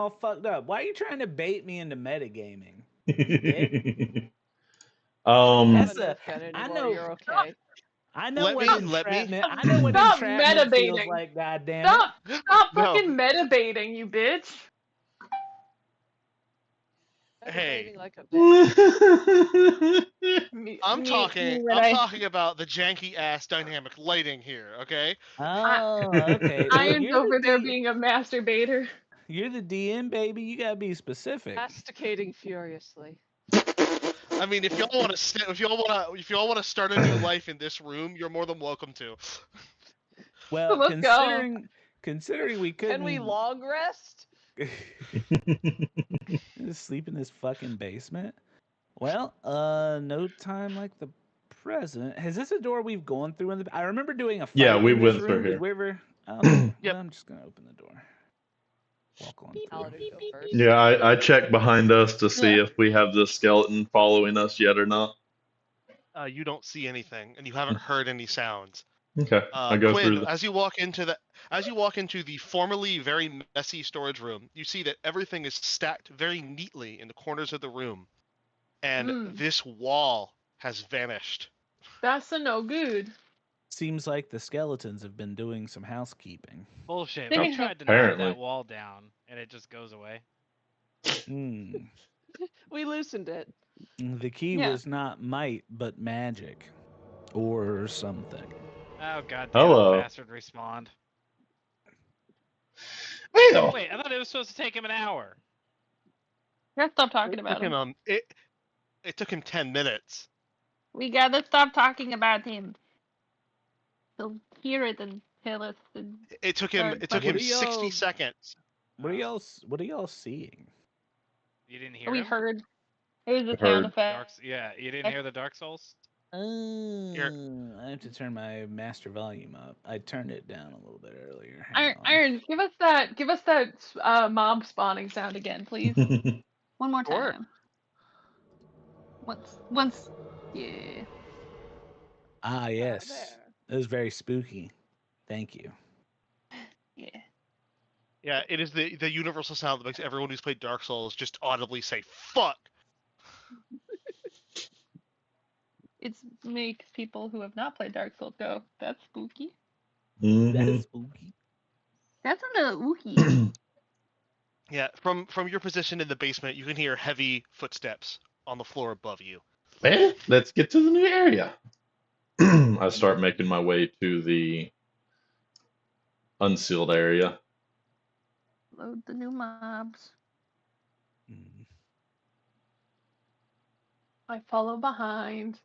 all fucked up. Why are you trying to bait me into metagaming? You dick. I have That's a a. Nerf gun I anymore. know. You're okay. I know Let what me. Let me. entrapment. I know what Stop entrapment feels meta-baiting. like. God damn it. Stop No. fucking meta-baiting, you bitch. Meditating Hey, like a bitch. I'm talking. When I'm talking about the janky ass dynamic lighting here. Okay. Oh, okay. Well, Iron's over there being a masturbator. you're the DM, baby. You gotta be specific. Masticating furiously. I mean, if y'all want to, if y'all want to start a new life in this room, you're more than welcome to. Well, Let's go. considering we couldn't Can we long rest? just sleep in this fucking basement. Well, no time like the present. Is this a door we've gone through in the? I remember doing a fight Yeah, we in this went through room. Did here. we ever? Okay. Yep. Well, I'm just gonna open the door. Walk on through. Paladin go first. Yeah, I checked behind us to see Yeah. if we have the skeleton following us yet or not. You don't see anything, and you haven't heard any sounds. Okay, I go Quinn, through. as you walk into the formerly very messy storage room, you see that everything is stacked very neatly in the corners of the room, and this wall has vanished. That's a no good. Seems like the skeletons have been doing some housekeeping. Bullshit. They We have- tried to knock Apparently. that wall down, and it just goes away. Hmm. We loosened it. The key Yeah. was not might, but magic, or something. Oh god damn Hello. it, bastard respawned. Well, Wait, I thought it was supposed to take him an hour. We gotta stop talking It about took him, him. it took him 10 minutes. We gotta stop talking about him. He'll hear it and tell us. It took him Sorry, it took what him are y'all- 60 seconds. What are y'all seeing? You didn't hear We him? heard. It was a Heard. sound effect. Yeah, you didn't hear the Dark Souls? I have to turn my master volume up. I turned it down a little bit earlier. Hang Iron, on. Iron, give us that mob spawning sound again, please. One more Sure. time. Once. Yeah. Ah, yes. there. It was very spooky. Thank you. Yeah. Yeah, it is the universal sound that makes everyone who's played Dark Souls just audibly say "fuck." It makes people who have not played Dark Souls go, that's spooky. That is spooky. That's a little ooky. Yeah, from your position in the basement, you can hear heavy footsteps on the floor above you. well, let's get to the new area. I start making my way to the unsealed area. Load the new mobs. Mm. I follow behind.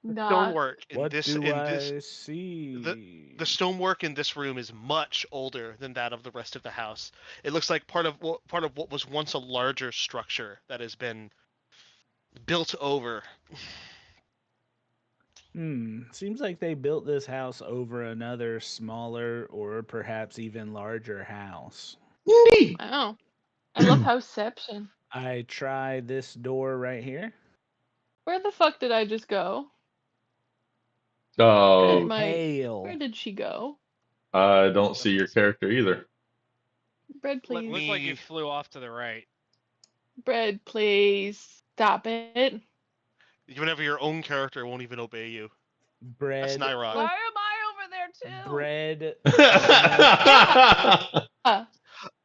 Not. Stonework in What this do in I this see? the stonework in this room is much older than that of the rest of the house. It looks like part of what was once a larger structure that has been built over. Seems like they built this house over another smaller or perhaps even larger house. Neat. Wow. I love houseception. I try this door right here. Where the fuck did I just go? Oh, Hail. Where did she go? I don't see your character either. Bread, please. Looks like you Me. flew off to the right. Bread, please. Stop it. Whenever your own character won't even obey you. That's Bread. Nyrok. Why am I over there too? Bread.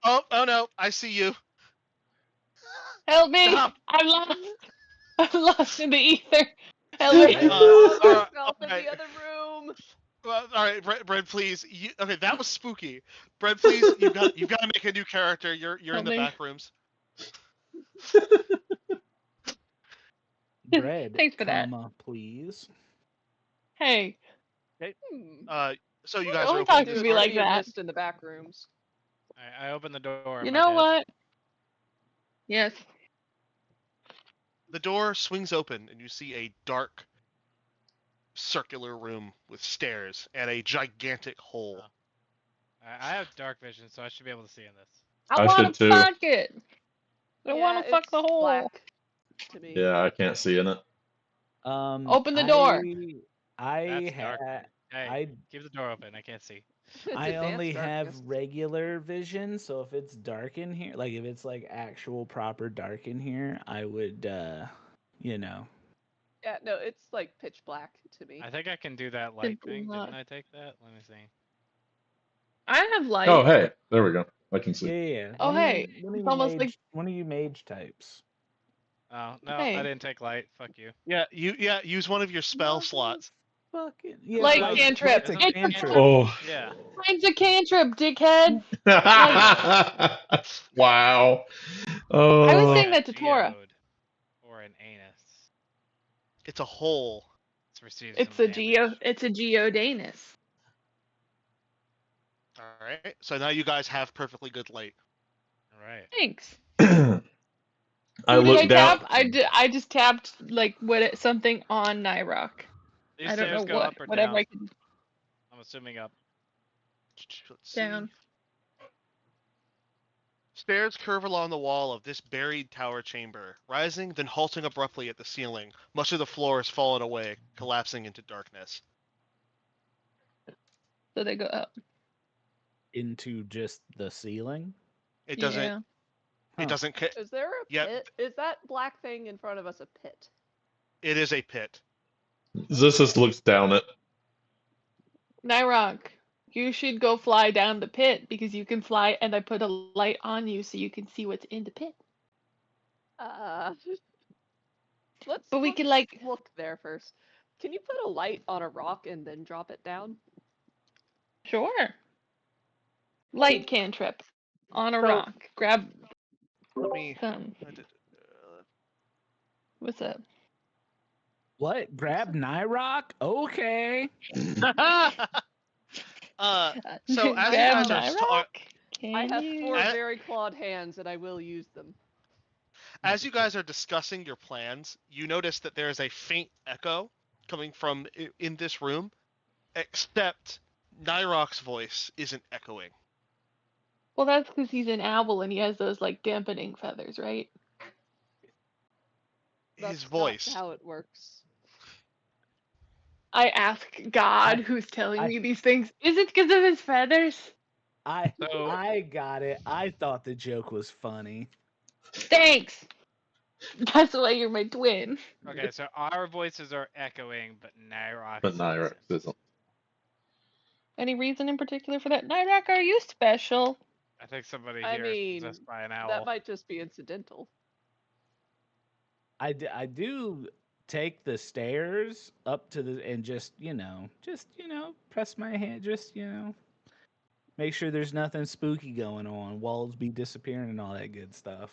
Oh no, I see you. Help me! Stop. I'm lost. I'm lost in the ether. Help I me. saw alright, myself in alright. the other room. Well, all right, Bread, please. Okay, that was spooky. Bread, please. You've got to make a new character. You're in Help the me. back rooms. Bread. Thanks for that. comma, please. Hey. So you Don't guys are talk opening to this me door? like that. Missed in the back rooms. I opened the door. You am I know dead? what? Yes. The door swings open, and you see a dark, circular room with stairs and a gigantic hole. I have dark vision, so I should be able to see in this. I I want should to too. fuck it. I Yeah, want to fuck the it's hole. black to me. Yeah, I can't see in it. Open the door. I That's dark. had. Hey, I keep the door open. I can't see. It's I only advanced have darkness. regular vision, so if it's dark in here, like if it's like actual proper dark in here, I would, you know. Yeah, no, it's like pitch black to me. I think I can do that light Simply thing. not. Didn't I take that? Let me see. I have light. Oh, hey, there we go. I can Yeah, see. yeah, yeah. Oh, hey, it's almost like One of you mage types. Oh no, Hey. I didn't take light. Fuck you. Yeah, use one of your spell slots. Fucking yeah, Light No, cantrip. light's a Isn't it cantrip. Oh. Yeah. mine's a cantrip, dickhead. Wow. I was Oh. saying A that to Tora. geode or an anus. It's a hole. Let's receive It's some a damage. It's a geodanus. All right. So now you guys have perfectly good light. All right. Thanks. I Who did I looked down. tap? I just tapped like something on Nyrock. These I don't know stairs go what. up or Whatever down. I could I'm assuming up. Let's see. down. Stairs curve along the wall of this buried tower chamber, rising then halting abruptly at the ceiling. Much of the floor has fallen away, collapsing into darkness. So they go up. Into just the ceiling. It doesn't. Yeah. It doesn't. Is there a Yep. pit? Is that black thing in front of us a pit? It is a pit. Zissus looks down it. Nyrock, you should go fly down the pit because you can fly, and I put a light on you so you can see what's in the pit. Let's. But we let's can, like- look there first. Can you put a light on a rock and then drop it down? Sure. Light cantrip on a So- rock. Grab Let me. some. What's up? What? Grab Nyrock? Okay. So as you Grab guys are Nyrock? Can I have you? 4 I- very clawed hands, and I will use them. As you guys are discussing your plans, you notice that there is a faint echo coming from in this room, except Nyrock's voice isn't echoing. Well, that's because he's an owl and he has those like dampening feathers, right? His That's voice. not how it works. I ask God, who's telling me these things. Is it because of his feathers? So- I got it. I thought the joke was funny. Thanks. That's why you're my twin. Okay, so our voices are echoing, but Nyrox. But Nyrex isn't. isn't. Any reason in particular for that? Nyrock, are you special? I think somebody I here mean, is possessed by an owl. that might just be incidental. I do take the stairs up to the and just press my hand, make sure there's nothing spooky going on. Walls be disappearing and all that good stuff.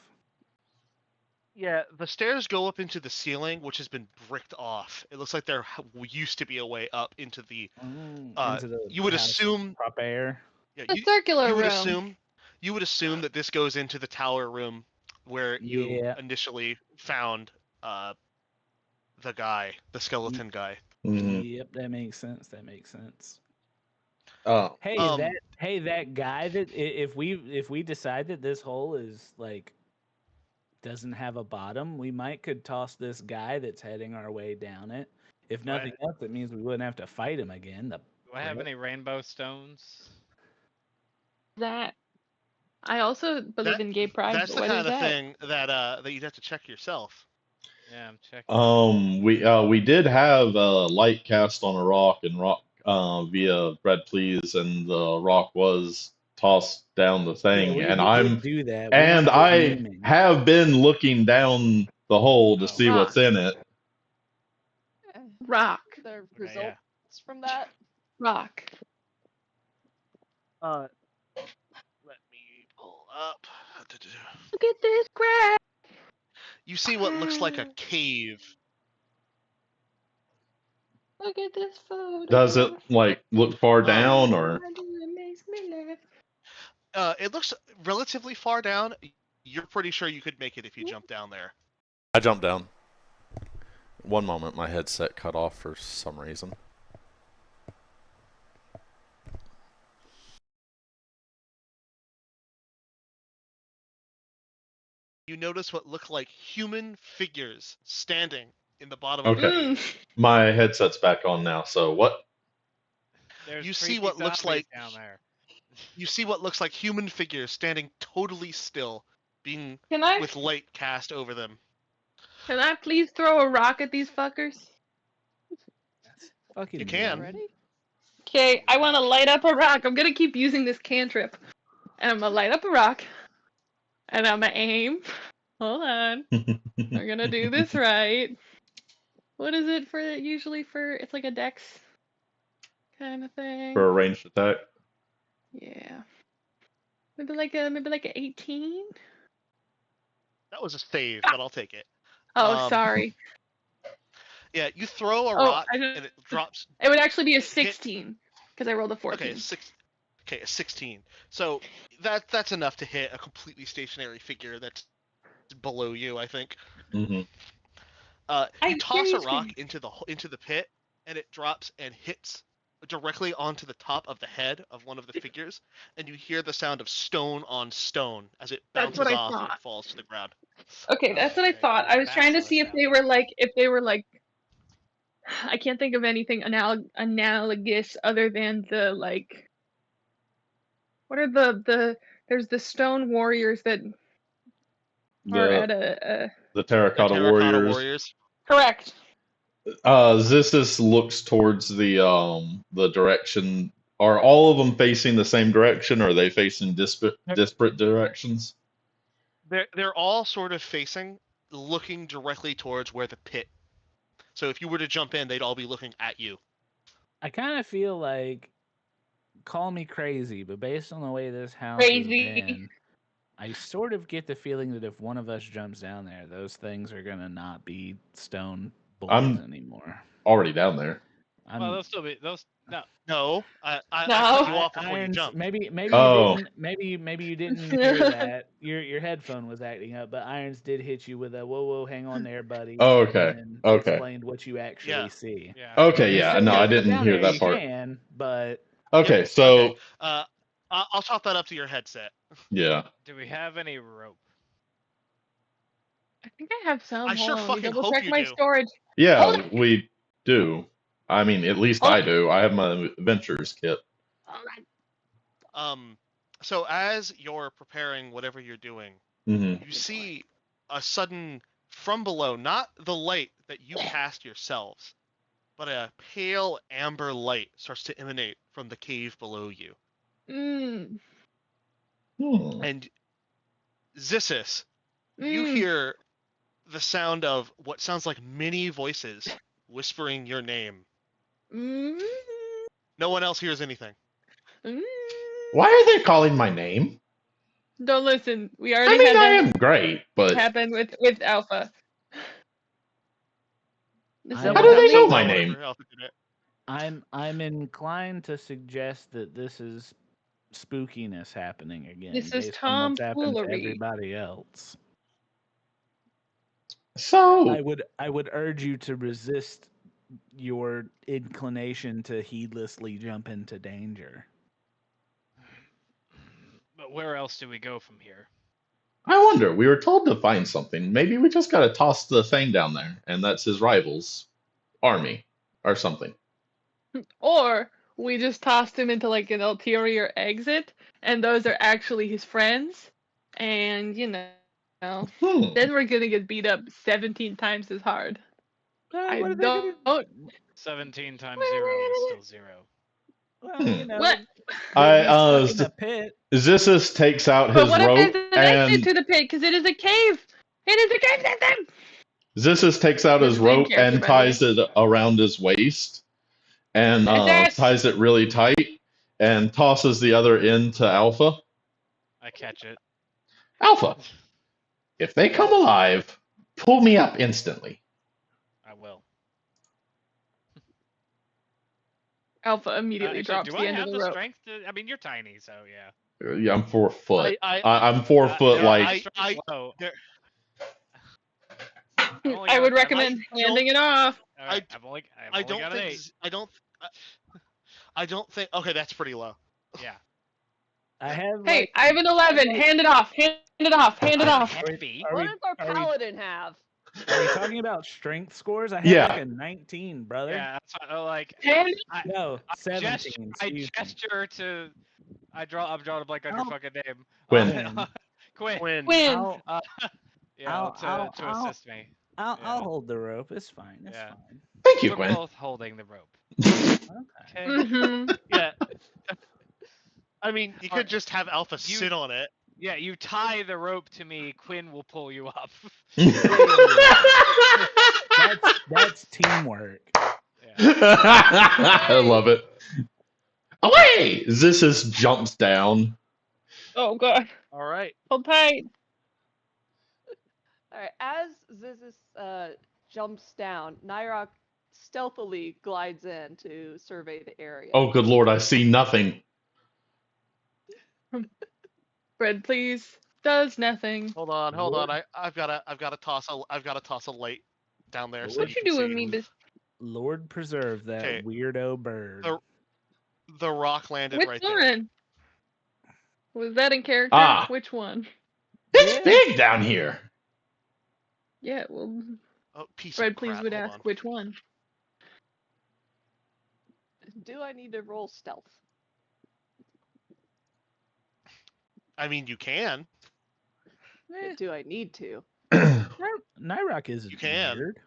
Yeah, the stairs go up into the ceiling, which has been bricked off. It looks like there used to be a way up into the. Into the You would house assume. proper. Yeah, The circular you would room. assume. You would assume that this goes into the tower room, where you Yeah. initially found the guy, the skeleton guy. Mhm. Yep, that makes sense. That makes sense. Oh. Hey, that guy that if we decide that this hole is like doesn't have a bottom, we could toss this guy that's heading our way down it. If Right. nothing else, it means we wouldn't have to fight him again. Do I have any rainbow stones? That. I also believe in gay pride. That's but the what kind is of that? thing that you'd have to check yourself. Yeah, I'm checking. We did have a light cast on a rock and rock via Red Please, and the rock was tossed down the thing. Yeah, And we I'm did do that. and We weren't I aiming. have been looking down the hole to Oh. see what's in it. Rock. The Okay, results yeah. from that. Rock. Let me pull up. Look at this crap. You see what looks like a cave. Look at this photo. Does it like look far down or? It makes me laugh. It looks relatively far down. You're pretty sure you could make it if you jump down there. I jumped down. One moment, my headset cut off for some reason. You notice what look like human figures standing in the bottom Okay. of the cave. My headset's back on now. So what? There's You see creepy what looks zombies like down there. you see what looks like human figures standing totally still, being Can I with light cast over them. please throw a rock at these fuckers? That's fucking You can. Ready? Okay, I want to light up a rock. I'm gonna keep using this cantrip, and I'm gonna light up a rock, and I'm gonna aim. Hold on, we're gonna do this right. What is it for? Usually for it's like a dex kind of thing. For a ranged attack. Yeah. Maybe like a 18. That was a save, Ah! but I'll take it. Oh, sorry. Yeah, you throw a Oh, rock I don't- and it drops. It would actually be a Hit- 16 because I rolled a 14. Okay, a 16. So that's enough to hit a completely stationary figure that's below you, I think. Hmm. You toss a seriously- rock into the pit, and it drops and hits directly onto the top of the head of one of the figures, and you hear the sound of stone on stone as it That's bounces what I off and thought. falls to the ground. Okay, that's what I Okay, thought. I was that's trying to what see if they were like I can't think of anything analogous other than the like what are the there's the stone warriors that are at a The The terracotta, Terracotta warriors. Warriors. correct. Zissus looks towards the direction. Are all of them facing the same direction, or are they facing disparate directions? They're all sort of facing, looking directly towards where the pit. So if you were to jump in, they'd all be looking at you. I kind of feel like, call me crazy, but based on the way this house Crazy. has been, I sort of get the feeling that if one of us jumps down there, those things are gonna not be stone boys I'm- anymore. Already down there. Well, they'll still be those. No, No, I No. cut you off before you Irons, jumped. maybe Oh. maybe you didn't hear that. Your headphone was acting up, but Irons did hit you with a whoa, hang on there, buddy. Oh, okay. And Okay. explained what you actually Yeah. see. yeah. Okay, If you're yeah. still No, gonna I jump didn't down hear there, that you part. can, but Okay, Yep, so okay. I'll chalk that up to your headset. yeah. Do we have any rope? I think I have some. I Hold sure on, let me fucking double hope check you my do. storage. Yeah, Hold on. we do. I mean, at least Hold I on. do. I have my adventures kit. Hold on. So as you're preparing whatever you're doing, Hmm. you see a sudden from below, not the light that you cast yourselves, but a pale amber light starts to emanate from the cave below you. Mm. Hmm. And Zissus, you Mm. hear the sound of what sounds like many voices whispering your name. Mm. No one else hears anything. Mm. Why are they calling my name? Don't listen. We I already mean, had I that am great, but happen with Alpha. This is How how do they only- know No, my whatever name? else did it. I'm inclined to suggest that this is spookiness happening again, This is based on what's happened to tomfoolery. everybody else. So I would urge you to resist your inclination to heedlessly jump into danger. But where else do we go from here? I wonder. We were told to find something. Maybe we just gotta toss the thing down there, and that's his rival's army or something. Or we just tossed him into like an ulterior exit, and those are actually his friends, and Hmm. then we're gonna get beat up 17 times as hard. I What are they gonna? don't. 17 times 0 is still 0. Well, you know, What? they'd be I stuck in a pit. Zissus takes out But his what if rope there's an exit and to the pit? Because it is a cave. It is a cave system. Zissus takes out This his is in rope character, and by the way. ties it around his waist and That's it. ties it really tight and tosses the other end to Alpha. I catch it. Alpha, if they come alive, pull me up instantly. I will. Alpha immediately Actually, drops do the I end of have the the rope. strength to? I mean, you're tiny, so yeah. Yeah, I'm 4 foot. I'm I 4 foot. no, Like my strength's low. there- I've only I would got- recommend I handing it off. All right, I've only got an 8. I don't think. Okay, that's pretty low. Yeah. I have Hey, like, I have an 11. Hand it off. Hand it off. Hand it I'm off. happy. Are What we- does our are we- paladin have? Are we talking about strength scores? I had Yeah. like a 19, brother. Yeah, that's like And No, I 17. I Excuse me. gesture to. I'm drawing a blank on your I'll- fucking name. Quinn. Quinn. Quinn. Quinn. I'll, Yeah, I'll, to assist me. I'll Yeah. hold the rope. It's fine. It's Yeah. fine. Thank you, We're Quinn. both holding the rope. Okay. Okay. Mm-hmm. Yeah. I mean, you Or- could just have Alpha you- sit on it. Yeah, you tie the rope to me. Quinn will pull you up. That's teamwork. Yeah. I love it. Away! Zissis jumps down. Oh god. All right. Hold tight. All right. As Zizis jumps down, Nyrok stealthily glides in to survey the area. Oh, good lord, I see nothing. Bread, please. Does nothing. Hold on. Hold Lord. on. I've got to toss a light down there so What you you can doing, see. me? This Lord preserve that Okay. weirdo bird. The rock landed which right there. one? Was that in character? Ah. Which one? It's Yeah. big down here. Yeah, well, Oh, piece Bread, of please crap. would Hold ask on. which one. Do I need to roll stealth? I mean, you can. Eh, Do I need to? Nyrok isn't You can. weird.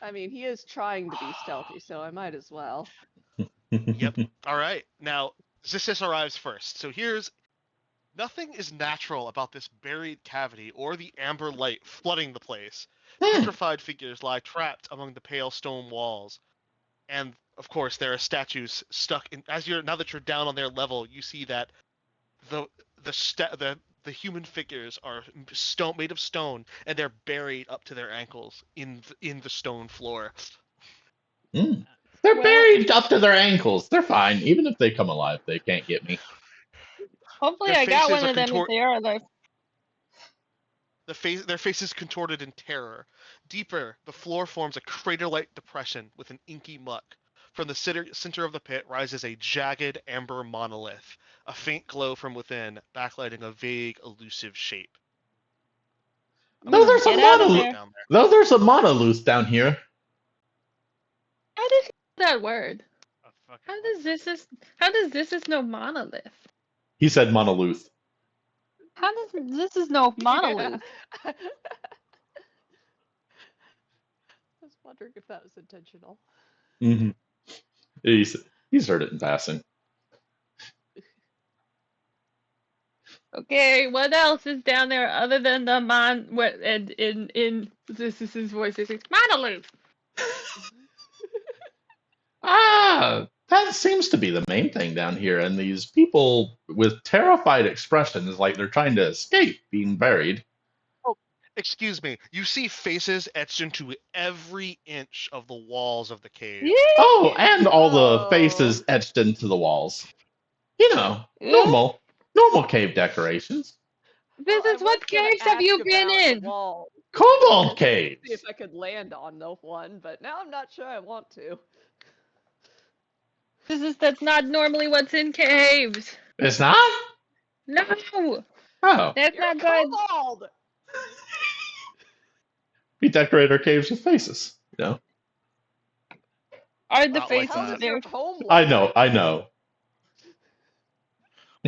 I mean, he is trying to be stealthy, so I might as well. Yep. All right. Now, Zissis arrives first. So here's nothing is natural about this buried cavity or the amber light flooding the place. Petrified figures lie trapped among the pale stone walls. And of course, there are statues stuck in. Now that you're down on their level, you see that the human figures are made of stone, and they're buried up to their ankles in the stone floor. Mm. They're Well- buried up to their ankles. They're fine. Even if they come alive, they can't get me. Hopefully Their I got faces one are of them if they are alive. Their faces contorted in terror. Deeper, the floor forms a crater-like depression with an inky muck. From the center of the pit rises a jagged amber monolith, a faint glow from within, backlighting a vague, elusive shape. No, there's a Get out of monolith. there. Down there. No, there's a monolith down here. How did he know that word? A fucking How what? does this know monolith? He said monolith. How does this know monolith? Yeah. I was wondering if that was intentional. Mm-hmm. He's heard it in passing. Okay, what else is down there other than the what and in this is his voice is monolith. That seems to be the main thing down here. And these people with terrified expressions, like they're trying to escape being buried. Excuse me. You see faces etched into every inch of the walls of the cave. Yeah. Oh, and all the Oh. faces etched into the walls. You know, Yeah. normal cave decorations. Well, I This is what was gonna caves have you ask been about the in? wall, Cobalt see caves. if I could land on the one, but now I'm not sure I want to. That's not normally what's in caves. It's not? No, Oh. that's You're not good. kobold! We decorate our caves with faces. You know? Are the Not like faces How that. does there? your home look? I know.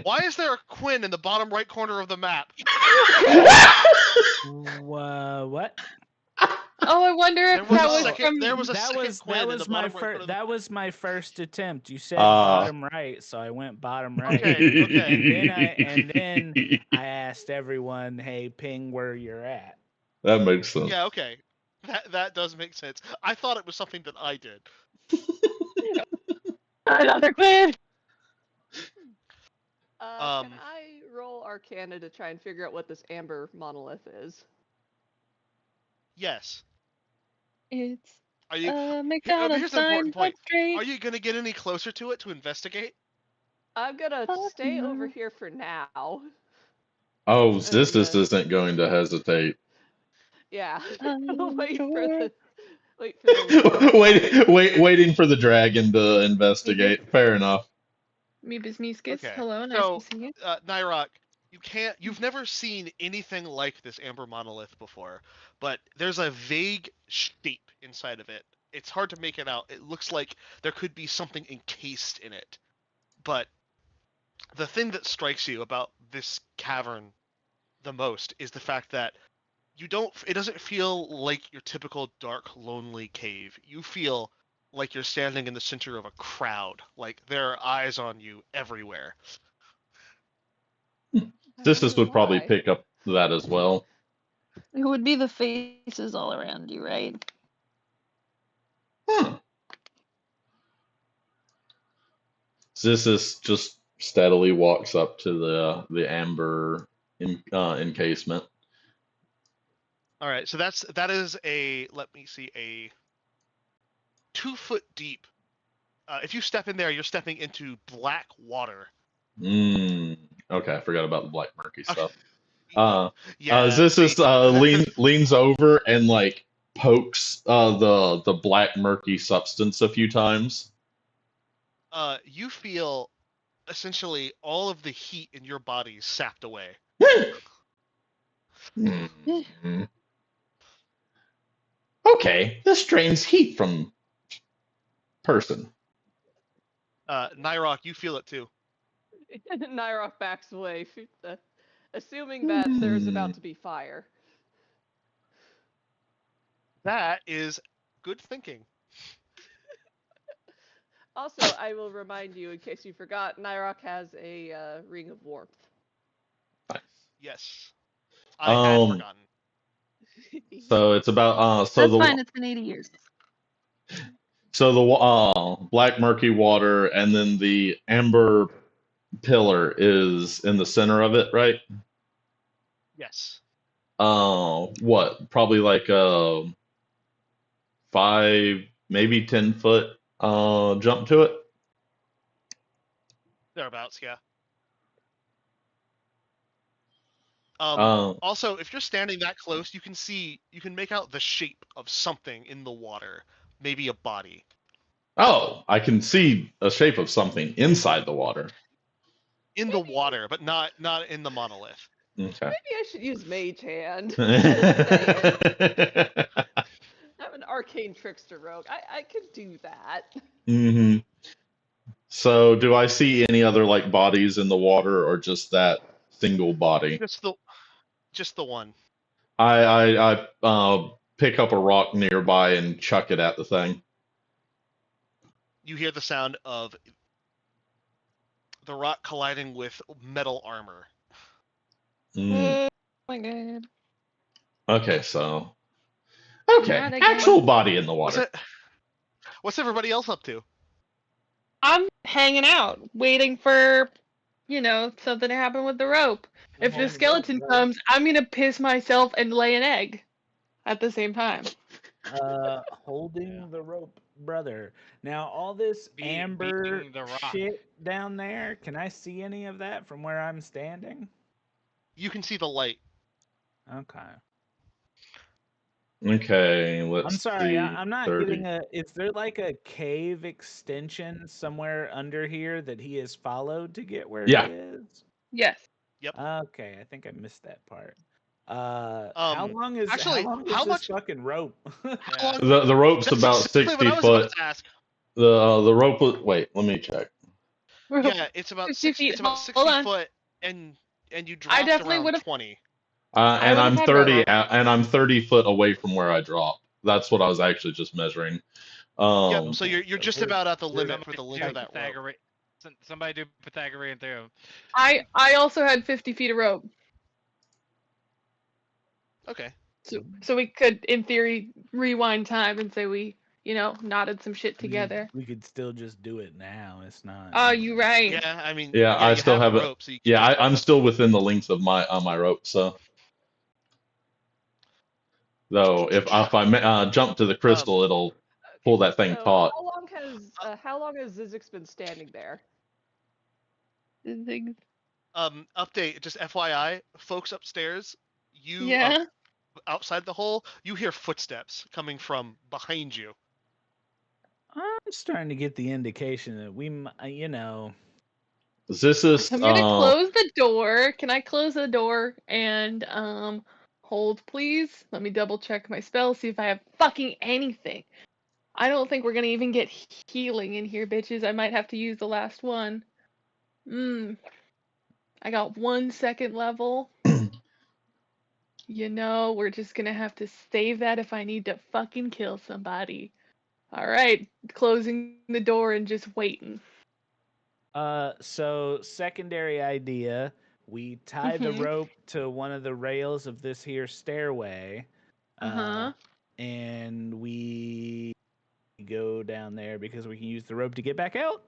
Why is there a Quinn in the bottom right corner of the map? What? Oh, I wonder There if was that a was second. from. There was a that second was Quinn that in was the my bottom right corner first of the that was my first attempt. You said Ah. bottom right, so I went bottom right. Okay. And then I asked everyone, "Hey, ping where you're at." That makes sense. Yeah, okay. That does make sense. I thought it was something that I did. Another quid. Can I roll Arcana to try and figure out what this amber monolith is? Yes. It's Are you? McDonald's Here's an important sign, point. Butt Street. Are you gonna get any closer to it to investigate? I'm gonna Fuck stay over no. here for now. Oh, And this then- isn't going to hesitate. Yeah. I'm wait for sure. the wait for the Waiting for the dragon to investigate. Fair enough. Meebus Meeskus. Okay. Hello, nice So, to see you. Nyrok, You've never seen anything like this amber monolith before, but there's a vague shape inside of it. It's hard to make it out. It looks like there could be something encased in it. But the thing that strikes you about this cavern the most is the fact that it doesn't feel like your typical dark, lonely cave. You feel like you're standing in the center of a crowd, like there are eyes on you everywhere. Sisters would probably Why? pick up that as well. It would be the faces all around you, right? Hmm. Zissis just steadily walks up to the amber encasement. All right, so that is let me see, a 2 foot deep. If you step in there, you're stepping into black water. Okay, I forgot about the black murky stuff. Yeah, Zissis leans over and like pokes the black murky substance a few times. you feel essentially all of the heat in your body sapped away. Hmm. Okay, this drains heat from person. Nyrok, you feel it too. Nyrok backs away, assuming that there's about to be fire. That is good thinking. Also, I will remind you, in case you forgot, Nyrok has a ring of warmth. Yes, I had forgotten. So it's about That's fine. It's been 80 years. So the black murky water and then the amber pillar is in the center of it, right? Yes. What? Probably like a 5, maybe 10 foot jump to it. Thereabouts, yeah. Um, Also, if you're standing that close, you can make out the shape of something in the water, maybe a body. oh, I can see a shape of something inside the water. In the water, but not in the monolith. Okay. Maybe I should use Mage Hand. I'm an arcane trickster rogue. I can do that. hmm So, do I see any other like bodies in the water, or just that single body? Just the one. I pick up a rock nearby and chuck it at the thing. You hear the sound of the rock colliding with metal armor. Mm. Oh my god. Okay, so okay, Not again. actual body in the water. What's everybody else up to? I'm hanging out, waiting for, something to happen with the rope. If the skeleton comes, I'm gonna piss myself and lay an egg at the same time. Holding the rope, brother. Now, all this amber beating the rock. shit down there, can I see any of that from where I'm standing? You can see the light. Okay. Okay, let's I'm sorry, see. I'm not 30. getting is there like a cave extension somewhere under here that he has followed to get where Yeah. he is? Yes. Yep. Okay, I think I missed that part. How long is actually, how this much fucking rope? How long- The rope's That's about exactly what 60 I was about foot. to ask. The rope was, wait, let me check. Yeah, it's about 60 feet. It's about Hold 60 on. foot, and you I dropped definitely around would've- 20. I And would've I'm had 30 rope. and I'm 30 foot away from where I dropped. That's what I was actually just measuring. Yep. So you're so just we're- about at the limit Somebody for the do length of that rope. Somebody do Pythagorean theorem. I also had 50 feet of rope. Okay. So we could, in theory, rewind time and say we, knotted some shit together. We could still just do it now. It's not. Oh, you right. Yeah, I mean, Yeah, I you still have the it. rope, so you Yeah, can. I'm still within the length of my rope. So, though, if I jump to the crystal, it'll pull that thing So taut. how long has Zizix been standing there? Update, just FYI, folks upstairs, you Yeah. outside the hole, you hear footsteps coming from behind you. I'm starting to get the indication that This is I'm gonna close the door. Can I close the door and hold please? Let me double check my spells, see if I have fucking anything. I don't think we're gonna even get healing in here, bitches. I might have to use the last one. I got 1 second level. You know, we're just gonna have to save that if I need to fucking kill somebody. Alright, closing the door and just waiting. So secondary idea, we tie the Mhm. rope to one of the rails of this here stairway, Uh-huh. and we go down there because we can use the rope to get back out.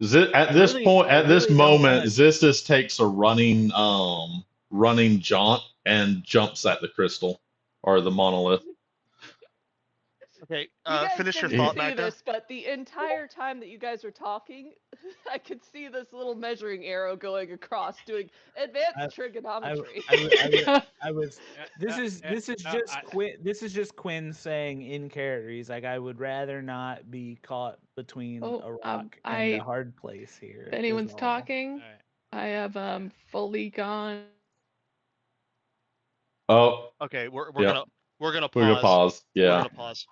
At I this really- point, I at this really don't moment, wanna- Zistis takes a running jaunt and jumps at the crystal or the monolith. Okay, You guys finish your didn't thought, see Magda. this, but the entire time that you guys were talking, I could see this little measuring arrow going across, doing advanced trigonometry. I was. This is just I- Quinn. This is just Quinn saying in character. He's like, I would rather not be caught between Oh, a rock and a hard place here. If anyone's is all. talking, Alright. I have fully gone. Oh, Okay, we're yeah. gonna We're gonna pause. pause. We're Yeah. gonna pause.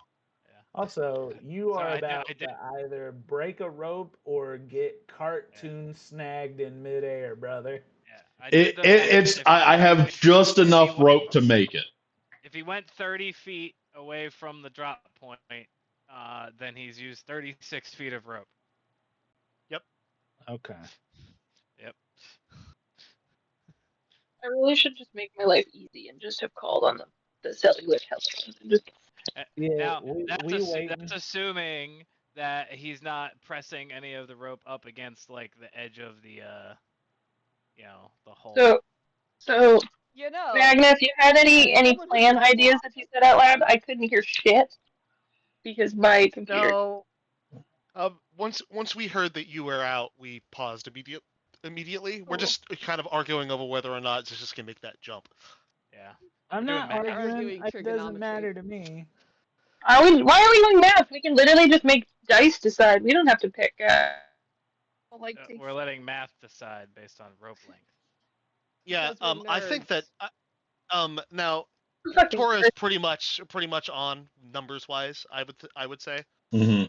Also, you So are I about did- to either break a rope or get cartoon snagged in midair, brother. Yeah, I did the math. It's. If- I have just if he enough went- rope to make it. If he went 30 feet away from the drop point, then he's used 36 feet of rope. Okay. Yep. I really should just make my life easy and just have called on the cellular telephone. And just... Yeah, Now we waiting. that's assuming that he's not pressing any of the rope up against like the edge of the the hole. So You know, Magna, if you had any someone plan just- ideas that you said out loud, I couldn't hear shit because my computer. So, once we heard that you were out, we paused immediately. We're Cool. just kind of arguing over whether or not Zistis can make that jump. Yeah. I'm We're doing not math. arguing. It doesn't trigonometry. matter to me. Why are we doing math? We can literally just make dice decide. We don't have to pick. We're letting math decide based on rope length. Yeah. Because we're I think that. nerds. Now Fucking Tora is pretty much on numbers wise. I would say. Hmm.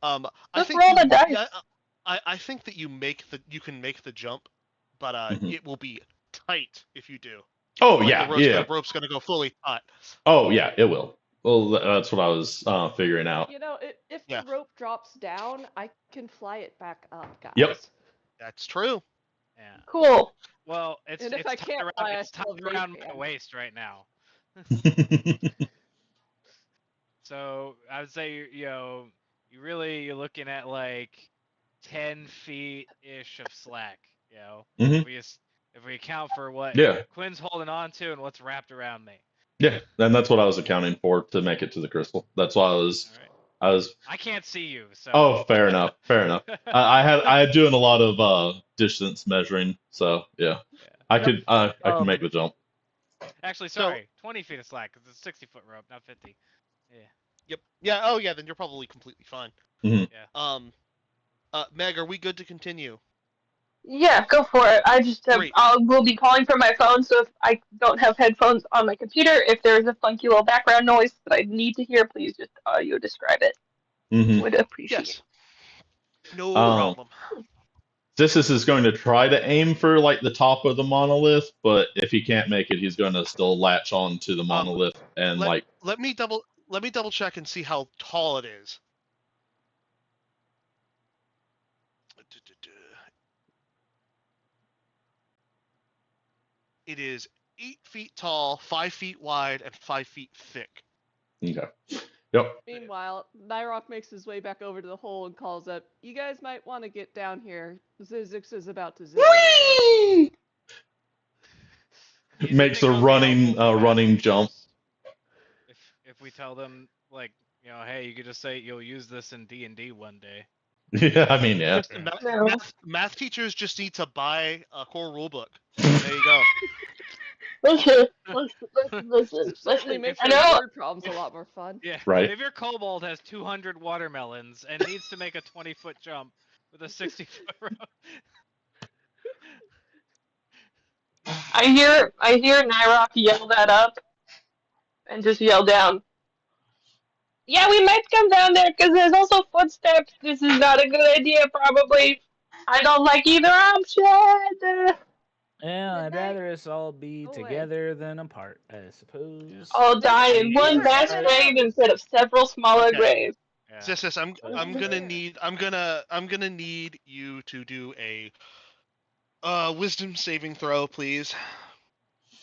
I Let's think roll the dice. yeah, I think that you can make the jump, but Mhm. it will be tight if you do. Oh Like, yeah, the rope's gonna go fully taut. Oh yeah, it will. Well, that's what I was figuring out. You know, if Yeah. the rope drops down, I can fly it back up, guys. Yep. That's true. Yeah. Cool. Well, it's And if it's I tied can't around, fly, I it's tied still have around my waistband. waist right now. So I would say you're looking at like 10 feet ish of slack. Mhm. If we account for what Yeah. Quinn's holding on to and what's wrapped around me. Yeah, and that's what I was accounting for to make it to the crystal. That's why All right. I can't see you, so. Oh, fair enough. Fair enough. I had doing a lot of distance measuring, so yeah. I can make the jump. Actually, So- sorry, 20 feet of slack because it's a 60-foot rope, not 50. Yep. Yeah. Oh yeah. Then you're probably completely fine. Mhm. Yeah. Meg, are we good to continue? Yeah, go for it. I just Great. will be calling from my phone, so if I don't have headphones on my computer, if there's a funky little background noise that I need to hear, please just audio describe it. Mhm. Would appreciate Yes. it. No Um, problem. This is going to try to aim for like the top of the monolith, but if he can't make it, he's going to still latch on to the monolith and Let me double check and see how tall it is. It is 8 feet tall, 5 feet wide, and 5 feet thick. Okay. Yep. Meanwhile, Nyrock makes his way back over to the hole and calls up, "You guys might want to get down here. Zizix is about to zip." Whee! Do you Makes think a it'll be helpful for running math jump. teachers If we tell them like, hey, you could just say you'll use this in D&D one day. Yeah, I mean, yeah. Just No. math teachers just need to buy a core rulebook. There you go. Listen. Certainly makes I your know. word problems a lot more fun. Yeah. Right. If your kobold has 200 watermelons and needs to make a 20-foot jump, with a 60-foot rope. I hear Nyrock yell that up and just yell down. Yeah, we might come down there because there's also footsteps. This is not a good idea, probably. I don't like either option. Yeah, I'd Midnight? rather us all be Go away. together than apart, I suppose. I'll die in These one are mass M&Ms. grave instead of several smaller Okay. graves. Yeah. Zissis, I'm gonna need you to do a wisdom saving throw, please.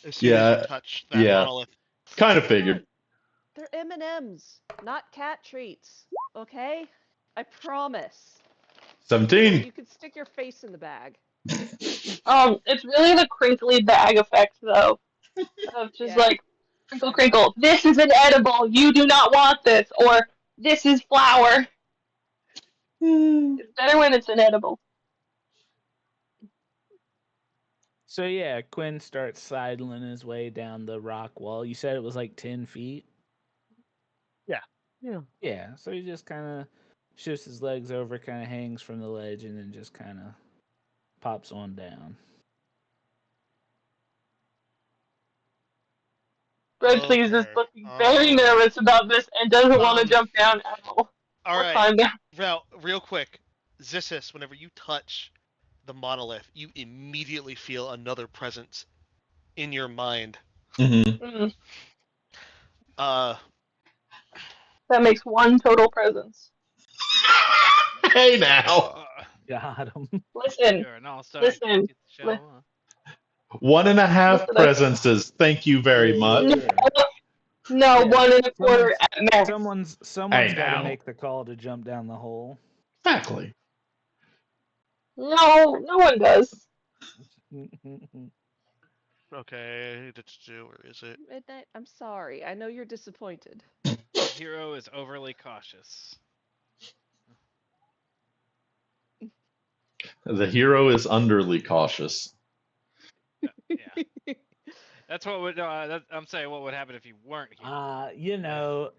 As soon as you touch that monolith. Kind of figured. They're M&Ms, not cat treats. Okay? I promise. 17. You can stick your face in the bag. It's really the crinkly bag effect, though. Of just like, crinkle, crinkle. This is an edible. You do not want this. Or, this is flour. It's better when it's an edible. So yeah, Quinn starts sidling his way down the rock wall. You said it was like 10 feet? Yeah. Yeah, so he just kind of shifts his legs over, kind of hangs from the ledge, and then just kind of pops on down. Red Please is looking very nervous about this and doesn't want to jump down at all. All right. Climb down. Now, real quick, Zissis, whenever you touch the monolith, you immediately feel another presence in your mind. Mm. That makes one total presence. Hey now. Got him. Listen. Listen. 1.5 presences. Thank you very much. No, 1.25 at max. Someone's Hey, got to now. make the call to jump down the hole. Exactly. No, no one does. Okay, where is it? Midnight, I'm sorry. I know you're disappointed. The hero is overly cautious. The hero is underly cautious. Yeah. That's what would I'm saying. What would happen if you weren't here?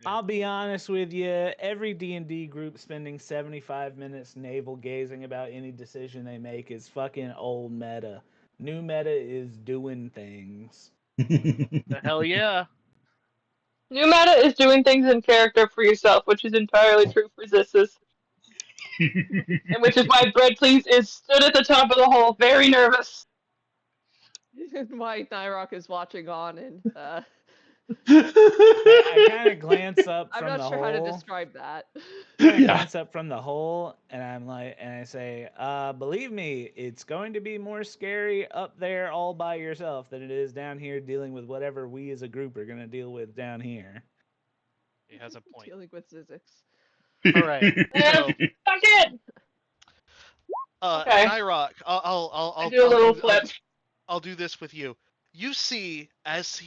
I'll be honest with you. Every D&D group spending 75 minutes navel gazing about any decision they make is fucking old meta. New meta is doing things. The hell yeah. New meta is doing things in character for yourself, which is entirely true for Zissis. And which is why Bread Please is stood at the top of the hole, very nervous. Why Nyrock is watching on and I kind of glance up from the hole. I'm not sure how to describe that. I glance up from the hole and I say, believe me, it's going to be more scary up there all by yourself than it is down here dealing with whatever we as a group are going to deal with down here. He has a point. Dealing with physics. All right. So, fuck it. Okay. Nyrock, I'll do a little flip. I'll do this with you. You see, as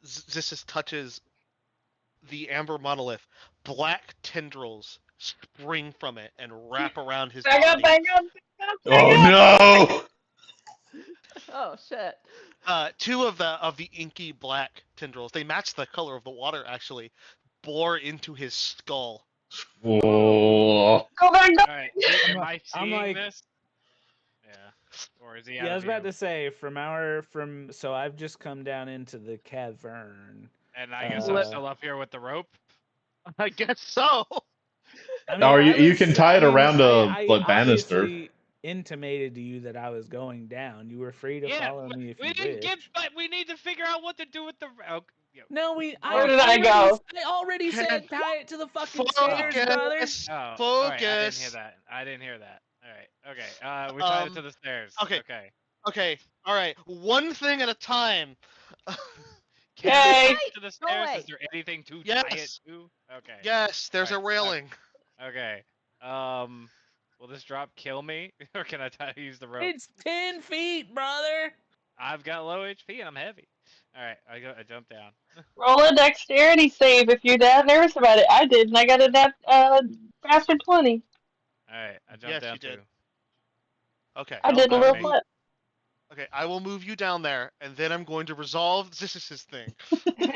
Zissis touches the amber monolith, black tendrils spring from it and wrap around his body. Back up. Oh no! Oh shit. Two of the inky black tendrils, they match the color of the water actually, bore into his skull. Whoa. Go back up. All right. Am I seeing this? Yeah. Or is he out I of was about view? to say so I've just come down into the cavern. And I guess I'm still up here with the rope. I guess so. You can tie it around a banister. Obviously intimated to you that I was going down. You were free to follow me if you wished. But we need to figure out what to do with the rope. No, Where did I go? I already said tie it to the stairs, brother. Oh, Focus. Right, I didn't hear that. All right. Okay. We tied it to the stairs. Okay. All right. One thing at a time. Okay. To the stairs. Is there anything to tie it to? Okay. Yes, there's a railing. Okay. Will this drop kill me, or can I use the rope? It's 10 feet, brother. I've got low HP and I'm heavy. All right, I jump down. Roll a dexterity save if you're that nervous about it. I did, and I got a bastard 20. All right, I jumped down you did. too. Okay. I did a little flip. Okay, I will move you down there, and then I'm going to resolve Zissis' thing.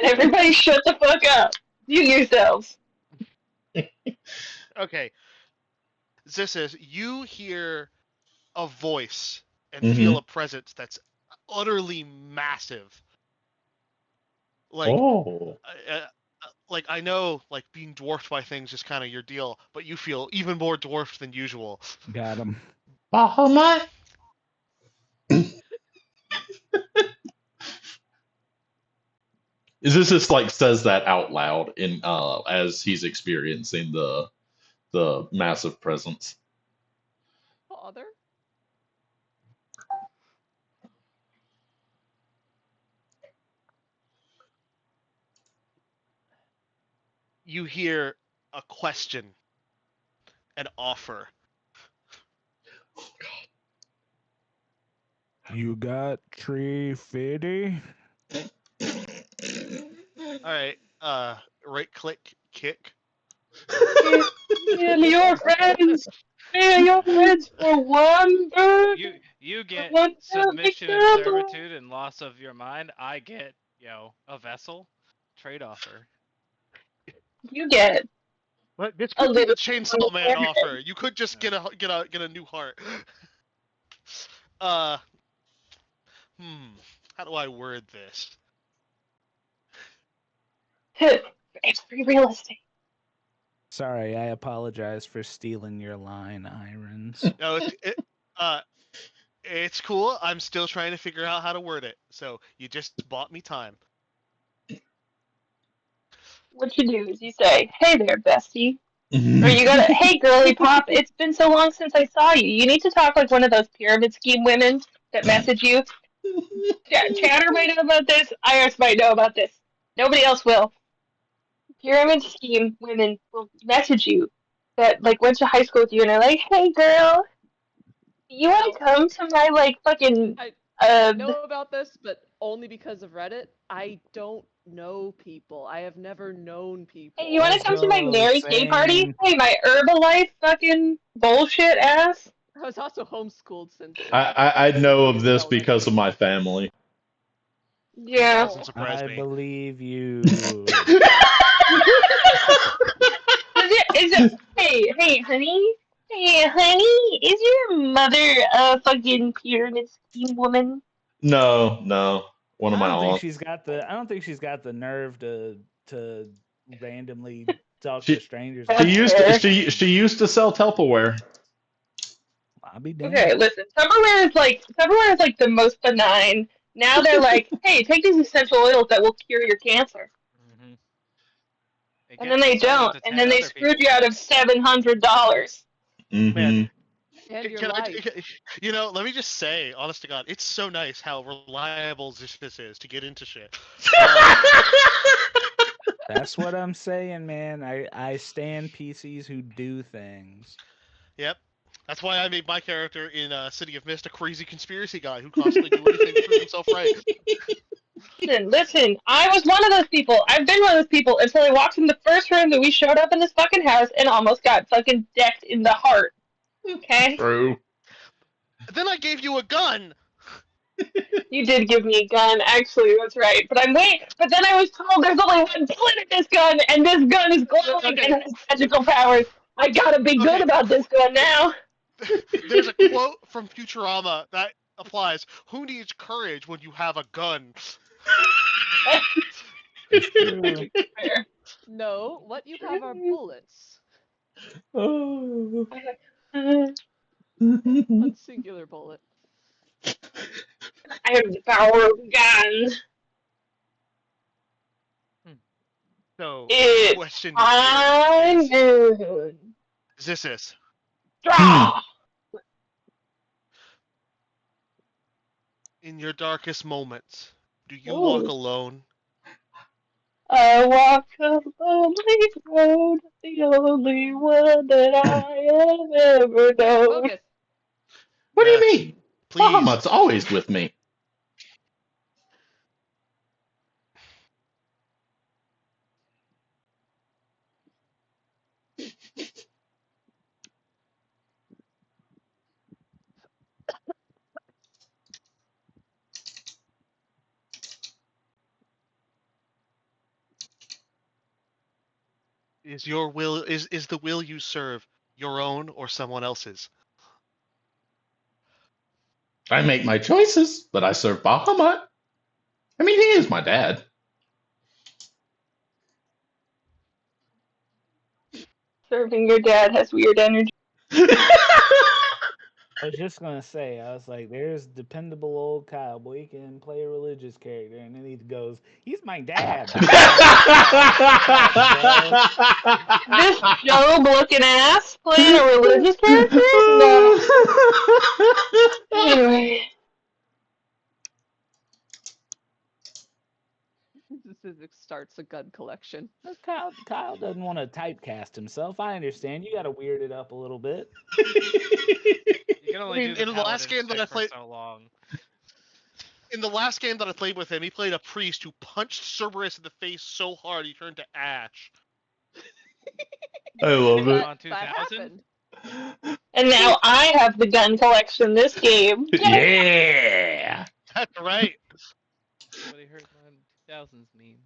Everybody shut the fuck up. You yourselves. Okay. This is you hear a voice and Mm-hmm. feel a presence that's utterly massive. Like, Oh. like I know, like being dwarfed by things is kind of your deal, but you feel even more dwarfed than usual. Got him. Bahamut. Is this just like says that out loud in as he's experiencing the massive presence? Father? You hear a question, an offer. You got 350? All right, right click, kick. And your friends, and your friends for one bird, You for get one perfect submission and number. servitude and loss of your mind. I get, a vessel. Trade offer. You get But this a could be the little Chainsaw Man forehead. offer. You could just Yeah. get a new heart. Uh, how do I word this? It's pretty realistic. Sorry, I apologize for stealing your line, Irons. No, uh, it's cool. I'm still trying to figure out how to word it. So you just bought me time. What you do is you say, "Hey there, bestie," or you gotta, "Hey, girly pop, it's been so long since I saw you." You need to talk like one of those pyramid scheme women that message you. Chatter might know about this. Iris might know about this. Nobody else will. Pyramid scheme women will message you that like went to high school with you and are like, "Hey, girl, you want Now, to come to my like fucking I uh know about this, but only because of Reddit. I don't know people. I have never known hey, you people. want to come to my Also, Mary Kay party? same. Hey, my Herbalife fucking bullshit ass." I was also homeschooled since I know of this because of elementary. my family. Yeah. Doesn't Oh. surprise I me. believe you. Hey, honey? Hey, honey, is your mother a fucking pyramid scheme woman? No, one of I my don't think aunts. she's got the. I don't think she's got the nerve to randomly talk to She strangers she on That's used to fair. Reddit. she used to sell Tupperware. I'll be Okay, damned. listen. Tupperware is like the most benign. Now they're like, hey, take these essential oils that will cure your cancer, Mm-hmm. And and get then they sell them don't, to and 10 then they other screwed people. you out of $700. Man, Hmm And your can I, life. let me just say, honest to God, it's so nice how reliable this is to get into shit. That's what I'm saying, man. I stand PCs who do things. Yep. That's why I made my character in City of Mist a crazy conspiracy guy who constantly do anything to prove himself right. Listen, I was one of those people. I've been one of those people until I walked in the first room that we showed up in this fucking house and almost got fucking decked in the heart. Okay? True. Then I gave you a gun. You did give me a gun, actually, that's right. But then I was told there's only one bullet in this gun, and this gun is glowing Okay, and has magical powers. I gotta be good okay. about this gun now. There's a quote from Futurama that applies. Who needs courage when you have a gun? It's true. Fair. No, what you have are bullets. Oh. One singular bullet. I have the power of guns. So the It's question here high is noon. this: Draw! in your darkest moments, do you walk Ooh. alone? I walk a lonely road, the only one that I have ever Quick, known. focus. What do you mean? Please. Bahamut's always with me. Is your will is the will you serve Your own or someone else's? I make my choices, but I serve Bahamut. I mean, he is my dad. Serving your dad has weird energy. I was just gonna say, I was like, there's dependable old Kyle, boy, he can play a religious character, and then he goes, he's my dad. This Job looking ass playing a religious character? No. Anyway. Physics starts a gun collection. Kyle doesn't want to typecast himself. I understand. You got to weird it up a little bit. You can only do in the last game that I played for so long. In the last game that I played with him, he played a priest who punched Cerberus in the face so hard he turned to ash. I love it. On 2000? And now I have the gun collection this game. Yeah. That's right. Nobody heard my 2000s meme.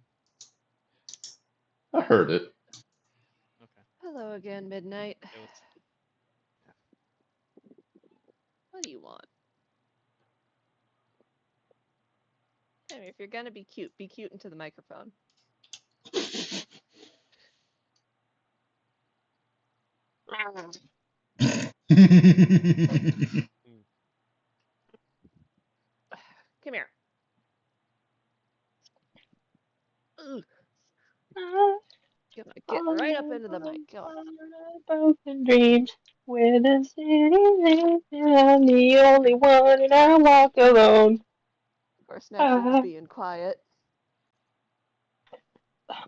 I heard it. Okay. Hello again, Midnight. It was... What do you want? I mean, if you're gonna be cute into the microphone. Come here. Ugh. Get right up into the mic. Go on. Broken dreams. Where the city lives, I'm the only one, and I walk alone. Of course, Neptune's being quiet.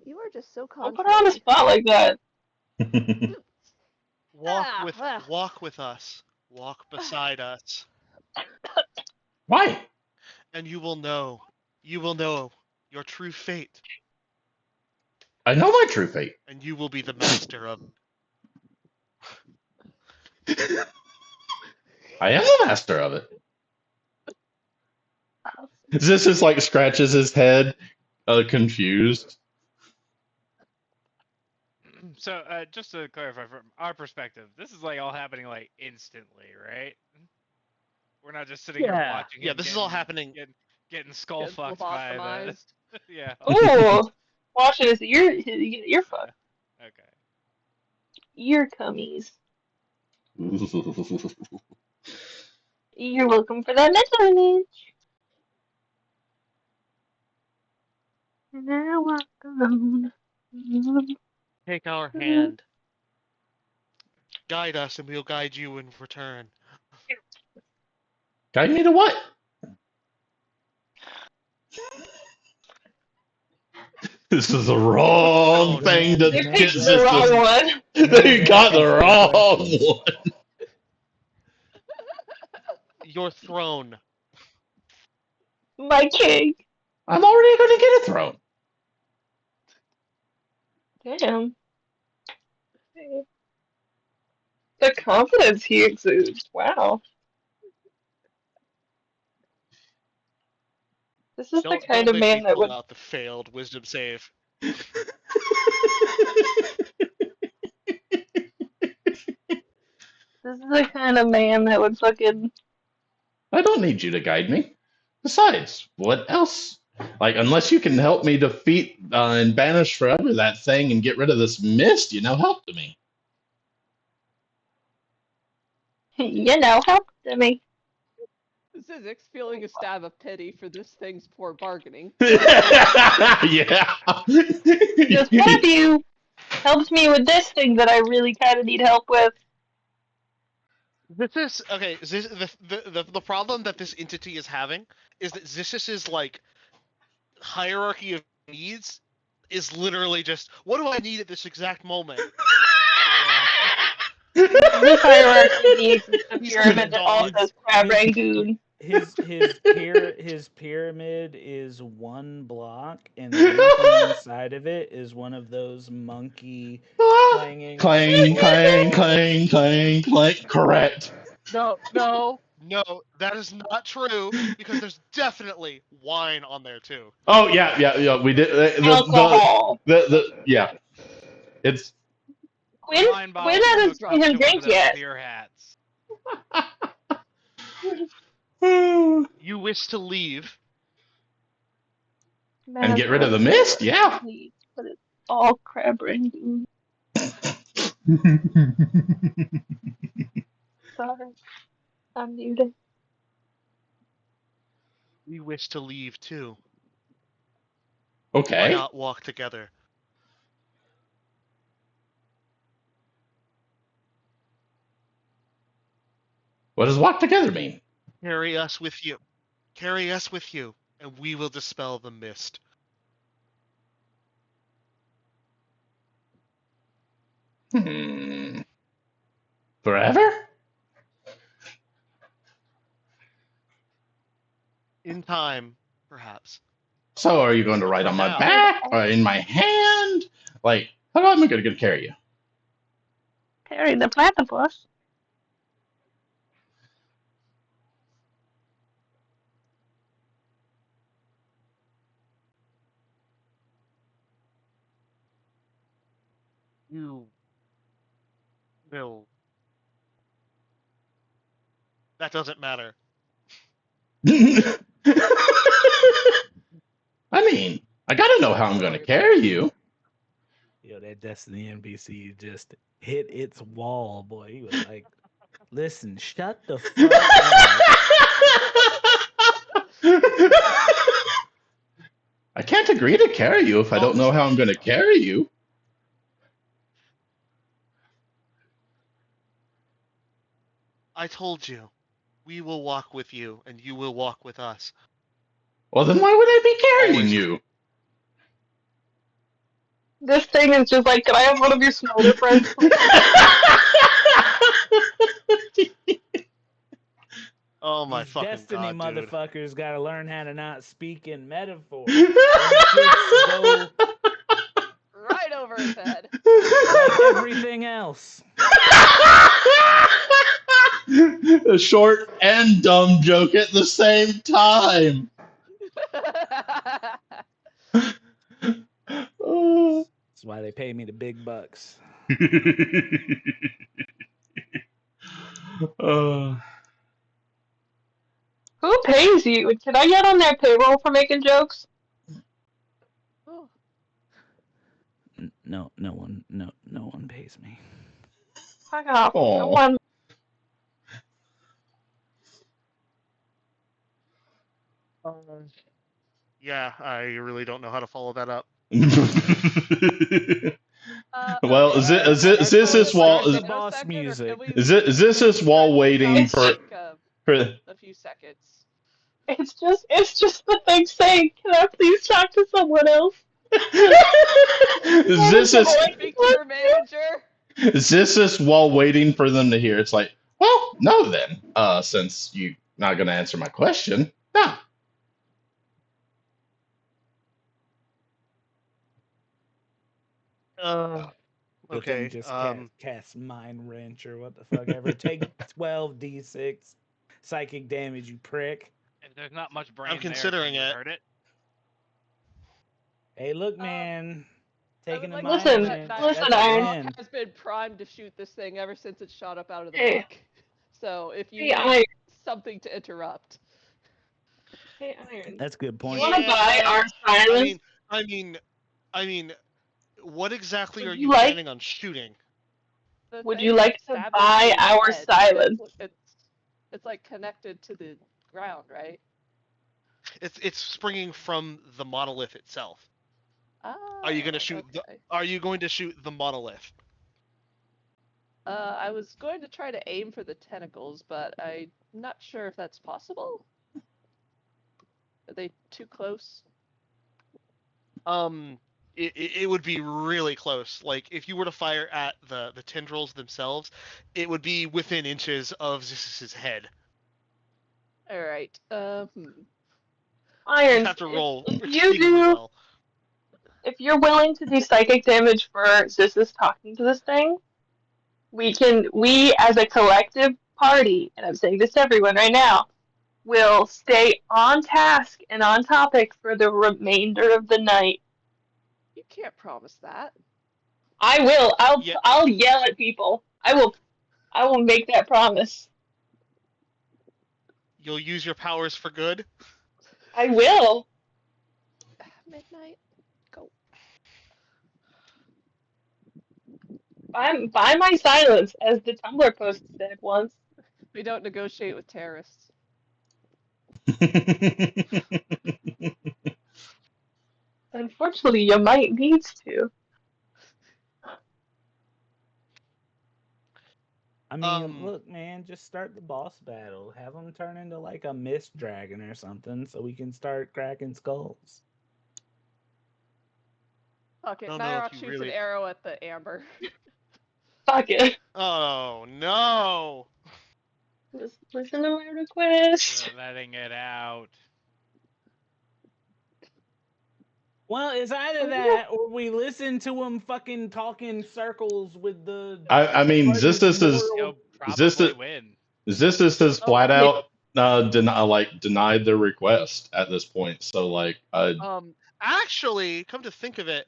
You are just so Don't contrary. put her on the spot like that. Walk with us. Walk beside us. Why? And you will know your true fate. I know my true fate. And you will be the master of I am the master of it. This is like scratches his head, confused. So, just to clarify from our perspective, this is like all happening like instantly, right? We're not just sitting here watching. Yeah, this is all happening. Getting skull fucked by the. Yeah. Ooh, watching his ear fucked. Okay. Ear cummies. You're welcome for that mental image. And I walk alone. Take our hand. Guide us, and we'll guide you in return. Guide me to what? This is the wrong thing to They get picked the wrong one. They got the wrong one. Your throne. My king. I'm already going to get a throne. Damn. The confidence he exudes. Wow. This is the kind of make man me that pull would. out the failed wisdom save. This is the kind of man that would fucking. I don't need you to guide me. Besides, what else? Like, unless you can help me defeat and banish forever that thing and get rid of this mist, help to me. Help to me. Zizix feeling a stab of pity for this thing's poor bargaining. Yeah. Just one of you helps me with this thing that I really kind of need help with. This is okay. The problem that this entity is having is that Zisis's like hierarchy of needs is literally just what do I need at this exact moment. This hierarchy needs the pyramid that all says crab rangoon. His pyramid is one block, and the inside of it is one of those monkey clanging. Clang, clang, clang, clang, clang. Correct. No, that is not true because there's definitely wine on there too. Oh yeah. We did. Alcohol. Yeah. It's Quinn hasn't seen him drink yet. Beer hats. You wish to leave. And get rid of the mist? Yeah. But it's all crab rangoon. Sorry. I'm muted. We wish to leave too. Okay. Why not walk together? What does walk together mean? Carry us with you. Carry us with you, and we will dispel the mist. Forever? In time, perhaps. So are you going to ride on my back or in my hand? Like, how am I going to carry you? Carry the platypus. You will. That doesn't matter. I mean, I gotta know how I'm gonna carry you. Yo, that Destiny NPC just hit its wall, boy. He was like, listen, shut the fuck up. I can't agree to carry you if I don't know how I'm gonna carry you. I told you. We will walk with you, and you will walk with us. Well, then why would I be carrying you? This thing is just like, can I have one of your smaller friends? Oh my These fucking Destiny god, dude. motherfuckers gotta learn how to not speak in metaphors. Shits go Right over his head. like everything else. A short and dumb joke at the same time. That's why they pay me the big bucks. Who pays you? Can I get on their payroll for making jokes? No one pays me. Fuck off. Aw. No one. Yeah, I really don't know how to follow that up. Well, okay, is this wall the boss music? Is this wall waiting for a few seconds? It's just the thing saying, can I please talk to someone else? Is this while waiting for them to hear? It's like, well, no then. Since you're not gonna answer my question, no. Okay. Just cast Mind Wrench or what the fuck ever. Take 12d6 psychic damage, you prick. If there's not much brain I'm considering there, it. Hurt it. Hey, look, man. Taking a listen, mind wrench. listen, That's a Iron. win. Has been primed to shoot this thing ever since it shot up out of the Hey. book. So if you Hey, need Iron. something to interrupt. Hey, Iron. That's a good You point. want to buy our silence? I mean, what exactly Would are you you like- planning on shooting? The Would thing you like to stabbed buy into his our head. silence? It's like connected to the ground, right? It's springing from the monolith itself. Oh, Are you going to shoot okay. Are you going to shoot the monolith? I was going to try to aim for the tentacles, but I'm not sure if that's possible. Are they too close? It would be really close. Like if you were to fire at the tendrils themselves, it would be within inches of Ziss's head. All right. Iron. You have to roll If you exceedingly do, well. if you're willing to do psychic damage for Zissus talking to this thing, we as a collective party, and I'm saying this to everyone right now, will stay on task and on topic for the remainder of the night. You can't promise that. I will. Yeah. I'll yell at people. I will make that promise. You'll use your powers for good. I will. Midnight, go. Buy my silence, as the Tumblr post said once. We don't negotiate with terrorists. Unfortunately, you might need to. I mean, look, man, just start the boss battle. Have them turn into like a mist dragon or something, so we can start cracking skulls. Fuck it. Don't know if Nyrock you shoots really- an arrow at the amber. Fuck it. Oh no! Just listen to my request. We're letting it out. Well, it's either that or we listen to him fucking talk in circles with the. I mean, Xistis is He'll probably Xistis, win. Xistis has flat yeah. out denied their request at this point. So like, Actually, come to think of it,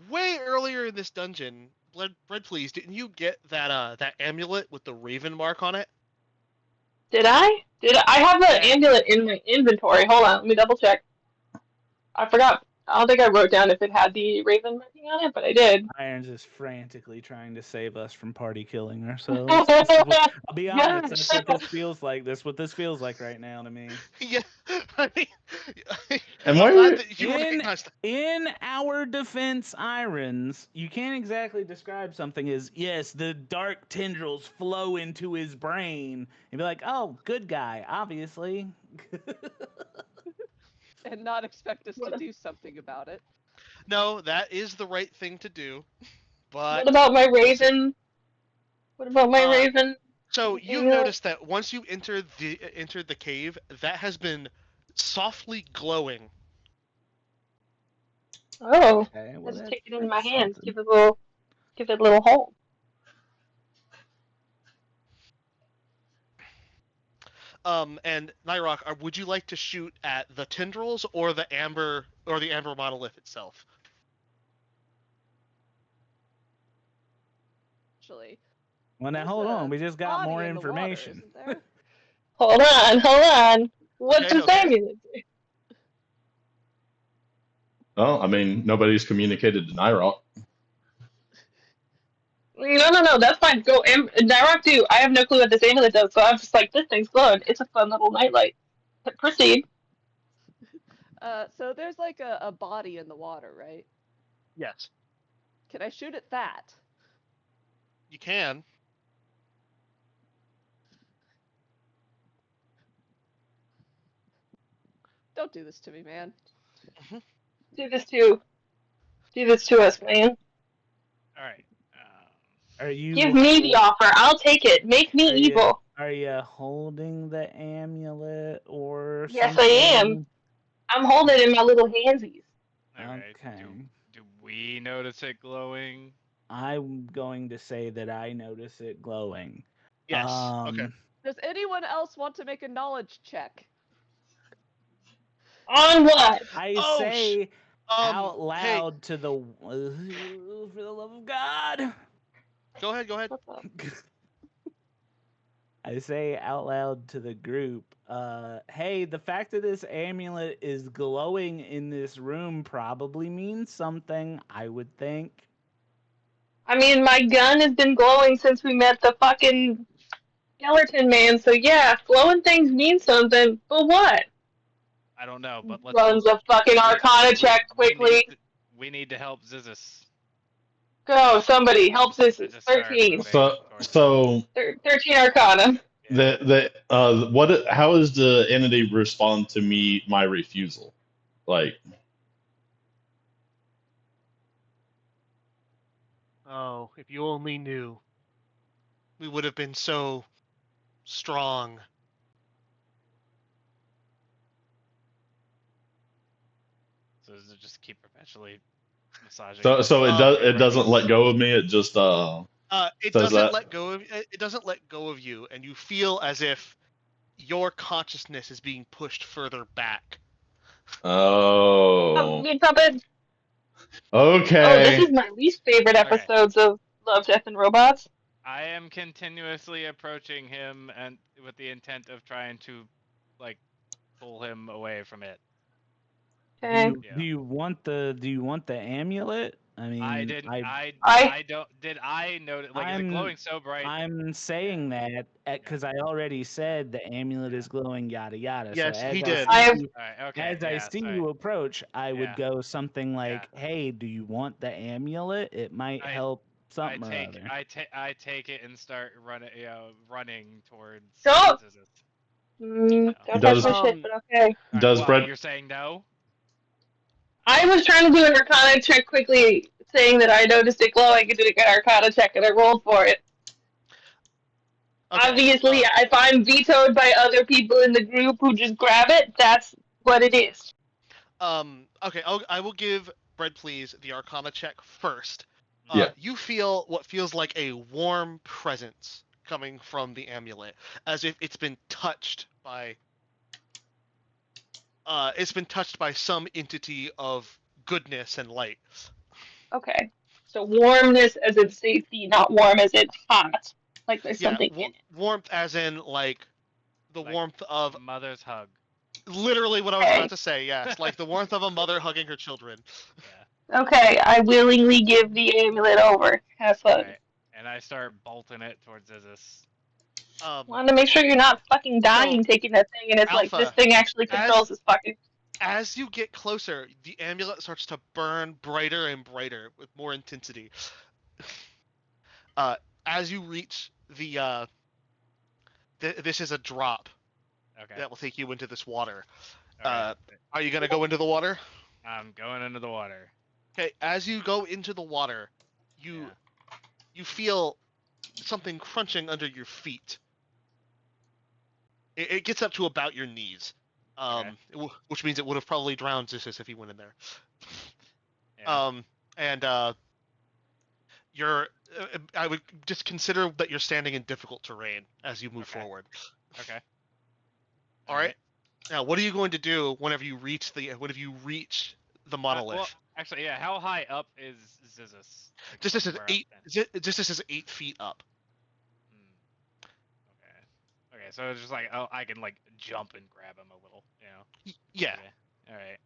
way earlier in this dungeon, Bread Please, didn't you get that amulet with the raven mark on it? Did I? I have an amulet in my inventory? Hold on, let me double check. I forgot. I don't think I wrote down if it had the raven marking on it, but I did. Irons is frantically trying to save us from party killing ourselves. I'll be honest, that's what this feels like. That's what this feels like right now to me. Yeah, I mean, and I'm glad that you in, recognized that. In our defense, Irons, you can't exactly describe something as, yes, the dark tendrils flow into his brain, and be like, oh, good guy, obviously. And not expect us to do something about it. No, that is the right thing to do. But what about my raven? What about my raven? So you noticed that once you entered the cave, that has been softly glowing. Oh, Okay, well, let's take it in my that's hands. something. Give it a little hole. And Nyrock, would you like to shoot at the tendrils or the amber monolith itself? Actually. Well, now hold on. We just got more information. Water, hold on. What does amulet do? well, I mean, nobody's communicated to Nyrock. No, that's fine. Go, Nyrock do. I have no clue what this amulet does, so I'm just like, this thing's glowing. It's a fun little nightlight. Proceed. So there's like a body in the water, right? Yes. Can I shoot at that? You can. Don't do this to me, man. Do this to us, man. All right. Are you? Give me the offer. I'll take it. Make me evil. Are you holding the amulet or? Yes, something? I am. I'm holding it in my little handsies. All right. Okay. Do we notice it glowing? I'm going to say that I notice it glowing. Yes. Okay. Does anyone else want to make a knowledge check? On what? I say out loud to the for the love of God. Go ahead. I say out loud to the group, hey, the fact that this amulet is glowing in this room probably means something, I would think. I mean, my gun has been glowing since we met the fucking skeleton man, so yeah, glowing things mean something, but what? I don't know, but let's Runs a fucking Arcana check quickly. We need to help Xistis. Go, somebody help Xistis. 13. So 13 Arcana. How does the entity respond to my refusal? Like, oh, if you only knew, we would have been so strong. So does it just keep perpetually massaging? So it doesn't let go of me. It just it doesn't let go of you, and you feel as if your consciousness is being pushed further back. Oh. Good puppet. Okay. Oh, this is my least favorite episodes of Love, Death, and Robots. I am continuously approaching him and with the intent of trying to, like, pull him away from it. Okay. Do you want the amulet? I mean, I didn't. I don't. Did I notice? Like, is it I'm glowing so bright? I'm saying that because I already said the amulet is glowing, yada yada. So Yes, he as did. I have Okay. as I see you approach, I would Yeah. go something like, "Hey, do you want the amulet? It might I- help I something or take other." I take it and start running towards Don't Zizis. don't touch Does my shit, but okay. does Well, Brett you're saying no? I was trying to do an Arcana check quickly, saying that I noticed it glowing and doing an Arcana check, and I rolled for it. Okay. Obviously, if I'm vetoed by other people in the group who just grab it, that's what it is. Okay. I will give Bread Please the Arcana check first. Yeah. You feel what feels like a warm presence coming from the amulet, as if it's been touched by. It's been touched by some entity of goodness and light. Okay. So warmness as in safety, not warm as in hot. Like there's Yeah, something in it. warmth as in like the Like warmth of mother's hug. literally what I was about to say. Yes, like the warmth of a mother hugging her children. Yeah. Okay, I willingly give the amulet over. Have fun. Right. And I start bolting it towards Zizis. Want to make sure you're not fucking dying taking that thing, and it's like this Alpha, thing actually controls this fucking. As you get closer, the amulet starts to burn brighter and brighter with more intensity. As you reach the this is a drop that will take you into this water. Right. Are you gonna go into the water? I'm going into the water. Okay. As you go into the water, you feel something crunching under your feet. It gets up to about your knees, which means it would have probably drowned Zissis if he went in there. Yeah. You're. I would just consider that you're standing in difficult terrain as you move forward. Okay. All right. Now, what are you going to do whenever you reach the monolith? Well, actually, yeah. How high up is Zizis? Just this is 8. Just this is 8 feet up. Okay. Okay. So it's just like, oh, I can like jump and grab him a little, you know. Yeah. Okay.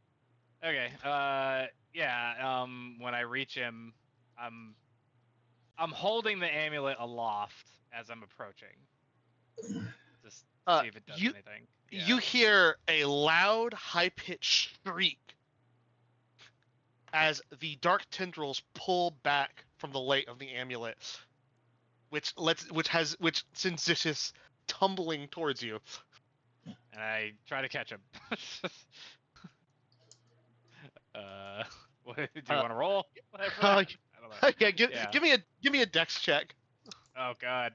All right. Okay. Yeah. When I reach him, I'm holding the amulet aloft as I'm approaching. Just see if it does anything. Yeah. You hear a loud, high-pitched shriek as the dark tendrils pull back from the light of the amulet, which sends Zissis tumbling towards you. And I try to catch him. Do you want to roll? I don't know. Yeah, give me a dex check. Oh God.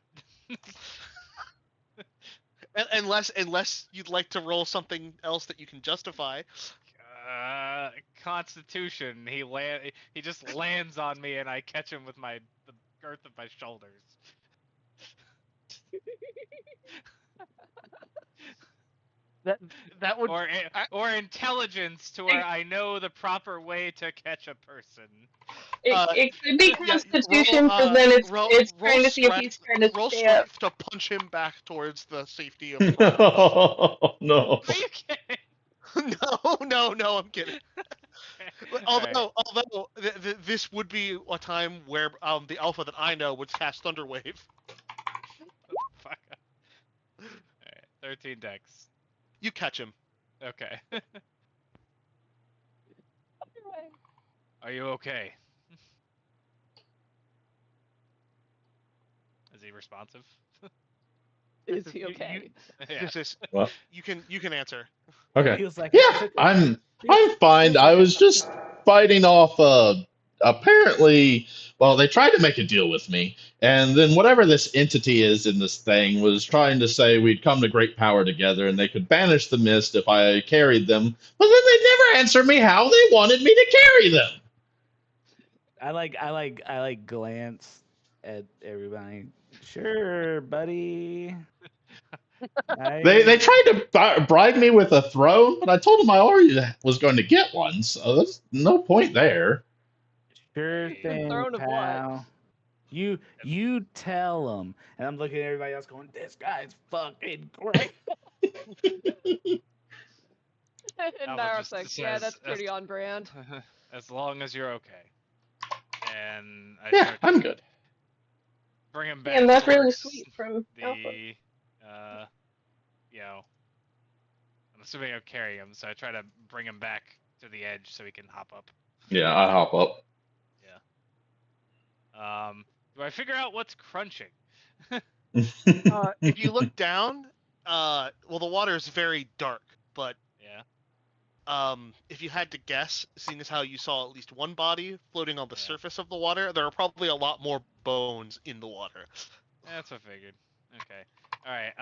Unless you'd like to roll something else that you can justify. Constitution. He just lands on me, and I catch him with the girth of my shoulders. That would or intelligence to where I know the proper way to catch a person. It could be Constitution, because then it's trying to see if he's trying to roll stay up. strength to punch him back towards the safety of. No. Are you kidding? No, I'm kidding. Although this would be a time where the alpha that I know would cast Thunderwave. Fuck. All right, 13 dex. You catch him. Okay. Are you okay? Is he responsive? Is he okay? Yeah. You can answer. Okay. Feels like Yeah, I'm fine. I was just fighting off apparently, well, they tried to make a deal with me, and then whatever this entity is in this thing was trying to say we'd come to great power together and they could banish the mist if I carried them, but then they never answered me how they wanted me to carry them. I like glance at everybody. Sure, buddy. They tried to bribe me with a throne, but I told them I already was going to get one, so there's no point there. Sure Hey. thing, Throne of what? pal. You tell him. And I'm looking at everybody else going, this guy's fucking great. And Alva Narak's just like, yeah, says, that's pretty on brand. as long as you're okay. And I Yeah, start to I'm good. bring him back And that's really towards sweet from Alpha. the, you know, I'm assuming I'll carry him, so I try to bring him back to the edge so he can hop up. Yeah, I hop up. Yeah. Do I figure out what's crunching? If you look down, well, the water is very dark, but Yeah. if you had to guess, seeing as how you saw at least one body floating on the Yeah. surface of the water, there are probably a lot more bones in the water. That's what I figured. Okay. All right.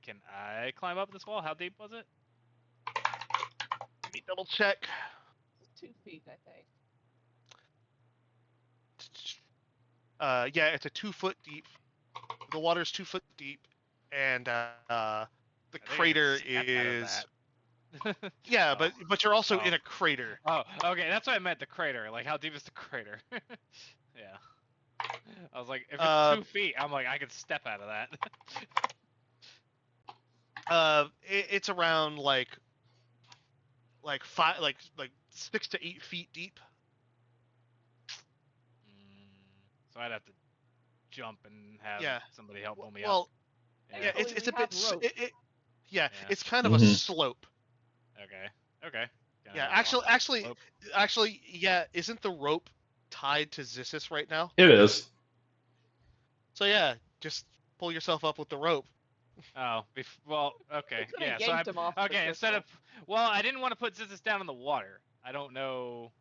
Can I climb up this wall? How deep was it? Let me double check. 2 feet, I think. Yeah, it's a 2 foot deep. The water's 2 foot deep, and the crater is. Yeah, Oh. but you're also Oh. in a crater. Oh, okay. That's what I meant. The crater. Like, how deep is the crater? Yeah. I was like, if it's 2 feet, I'm like, I could step out of that. It's around like 6 to 8 feet deep. So I'd have to jump and have Yeah. somebody help pull me Well, up. yeah, Thankfully, it's we a bit. have rope. Yeah, Yeah. it's kind of a Mhm. slope. Okay. Can I Yeah, just walk up the slope? actually, yeah. Isn't the rope tied to Zissis right now? It is. So yeah, just pull yourself up with the rope. Oh, well, okay, Could've yeah. So yanked him off the okay, instead of, crystal. well, I didn't want to put Zizus down in the water. I don't know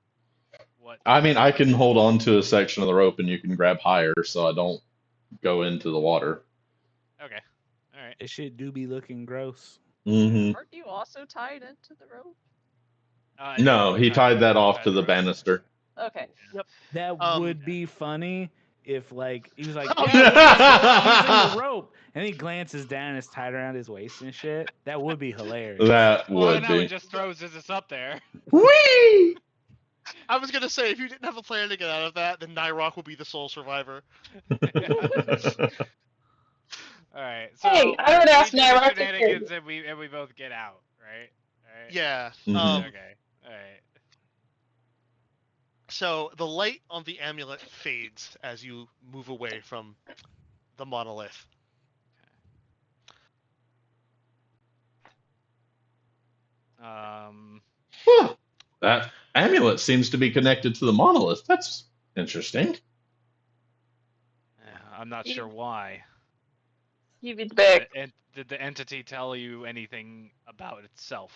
what. I mean, I can hold on to a section of the rope and you can grab higher so I don't go into the water. Okay, all right. It shit do be looking gross. Mm-hmm. Aren't you also tied into the rope? No, he tied that off to the rope. banister. Okay. That would be funny if, like, he was like, Oh, yeah, we're using the rope. And he glances down and it's tied around his waist and shit. That would be hilarious. That Well, would then I would be. just throw Zizus up there. Whee! I was gonna say if you didn't have a plan to get out of that, then Nyrok will be the sole survivor. All right. So Hey, I would ask we do the Nyrok to shenanigans and we both get out, right? Right. Yeah. Mhm. Okay. All right. So the light on the amulet fades as you move away from the monolith. Huh. That amulet seems to be connected to the monolith. That's interesting. I'm not sure why. Give it back. And did the entity tell you anything about itself?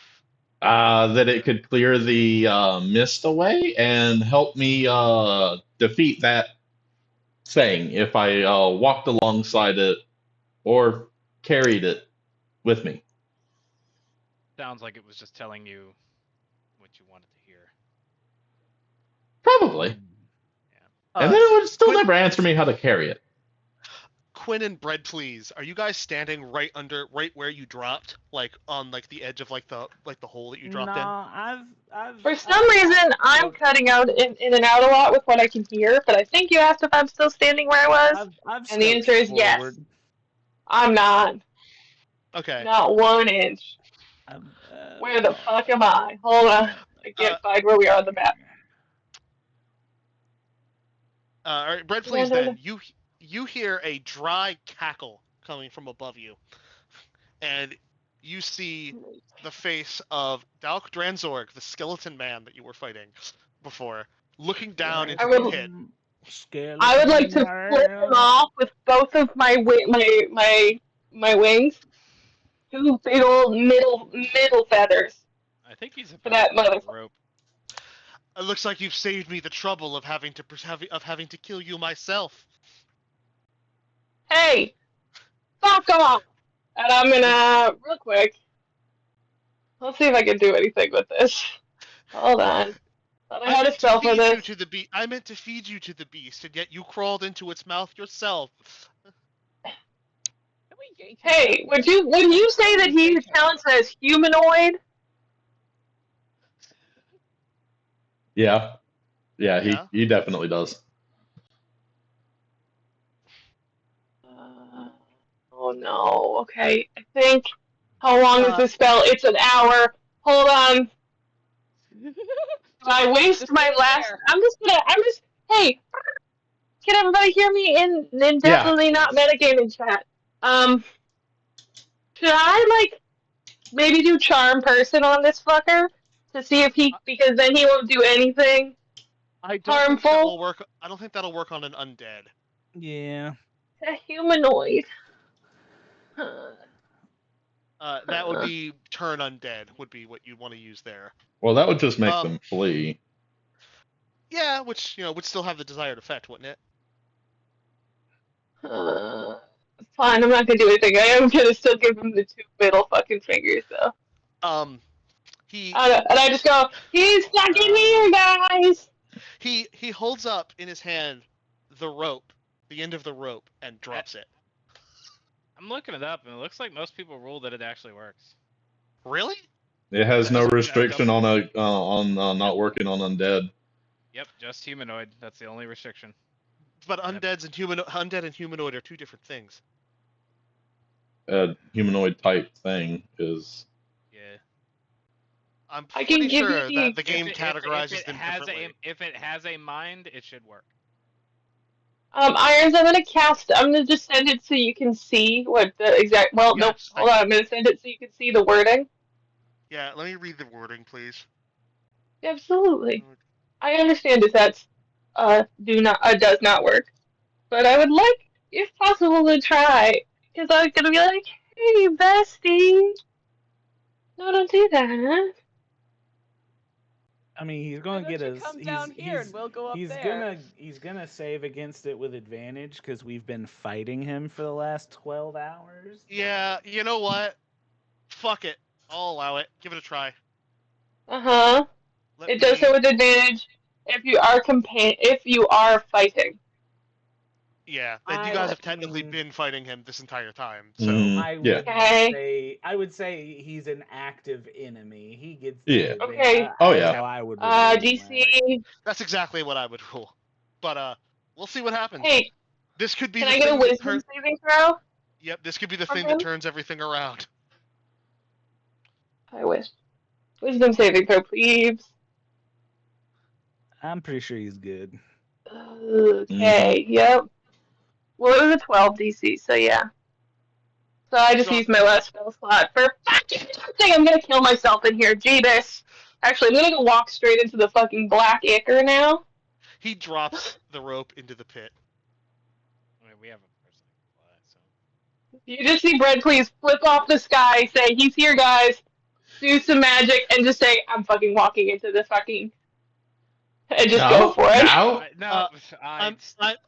That it could clear the mist away and help me defeat that thing if I walked alongside it or carried it with me. Sounds like it was just telling you what you wanted to hear. Probably. And then it would still never answer me how to carry it. Quinn and Bread, please. Are you guys standing right where you dropped, like on like the edge of like the hole that you dropped in? For some reason, I'm cutting out in and out a lot with what I can hear, but I think you asked if I'm still standing where I was, and the answer is yes. I'm not. Okay. Not 1 inch. Where the fuck am I? Hold on. I can't find where we are on the map. All right, Bread, please. Then you hear a dry cackle coming from above you, and you see the face of Dalk Dranzorg, the skeleton man that you were fighting before, looking down into the pit. I would like to flip him off with both of my wings. 2 big old middle feathers. I think he's for that mother. Rope. It looks like you've saved me the trouble of having to kill you myself. Hey, fuck off! And I'm gonna real quick. Let's see if I can do anything with this. Hold on. Thought I had a spell for this. I meant to feed you to the beast, and yet you crawled into its mouth yourself. Hey, would you say that he counts as humanoid? Yeah, Yeah. he definitely does. Oh no. Okay. I think. How long is Uh, this spell? It's an hour. Hold on. I waste Just my stay last. there. I'm just. Hey, can everybody hear me? In Yeah. definitely not yes. metagaming chat. Should I like maybe do charm person on this fucker to see if he, because then he won't do anything I don't think that harmful? will work. I don't think that'll work on an undead. Yeah. A humanoid. That would be turn undead would be what you'd want to use there. Well, that would just make Um, them flee. yeah, which would still have the desired effect, wouldn't it? Uh, Fine, I'm not gonna do anything. I am gonna still give him the two middle fucking fingers though. He And I just go, he's stuck in here, guys. he holds up in his hand the rope, the end of the rope, and drops it. I'm looking it up, and it looks like most people rule that it actually works. Really? It has no Just- restriction on not working on undead. Yep, just humanoid. That's the only restriction. But undead and humanoid are two different things. A humanoid type thing is. Yeah. I'm I can pretty give sure you that the- the game If categorizes it them has differently. if it has a mind, it should work. Irons, I'm gonna just send it so you can see what the exact, well, nope, Yes. hold on, I'm gonna send it so you can see the wording. Yeah, let me read the wording, please. Absolutely. I understand if that's, does not work. But I would like, if possible, to try. Because I was gonna be like, hey, bestie. No, don't do that. I mean, he's Why gonna don't get you us. come down here and we'll go up there? He's gonna save against it with advantage because we've been fighting him for the last 12 hours. Yeah, you know what? Fuck it. I'll allow it. Give it a try. Uh-huh. Let It does me. so with advantage if you are fighting. Yeah, and you guys have technically mean, been fighting him this entire time, so. Yeah. I would say he's an active enemy. He gets the Yeah. advantage. Okay. Oh, That's yeah. how I would rule it anyway. DC. That's exactly what I would rule. But we'll see what happens. Hey, This could be can the I get a thing that wisdom saving throw? Yep, this could be the from thing that him? turns everything around. I wish. Wisdom saving throw, please. I'm pretty sure he's good. Okay, yep. Well, it was a 12 DC, so yeah. So I just Drop. used my last spell slot for fucking thing. I'm gonna kill myself in here. Jeebus. Actually, I'm gonna go walk straight into the fucking black ichor now. He drops the rope into the pit. I mean, we have a person that can fly, so. You just see Bread, please flip off the sky, say, he's here, guys. Do some magic, and just say, I'm fucking walking into the fucking. And just go for it. Now? No, I'm Brett,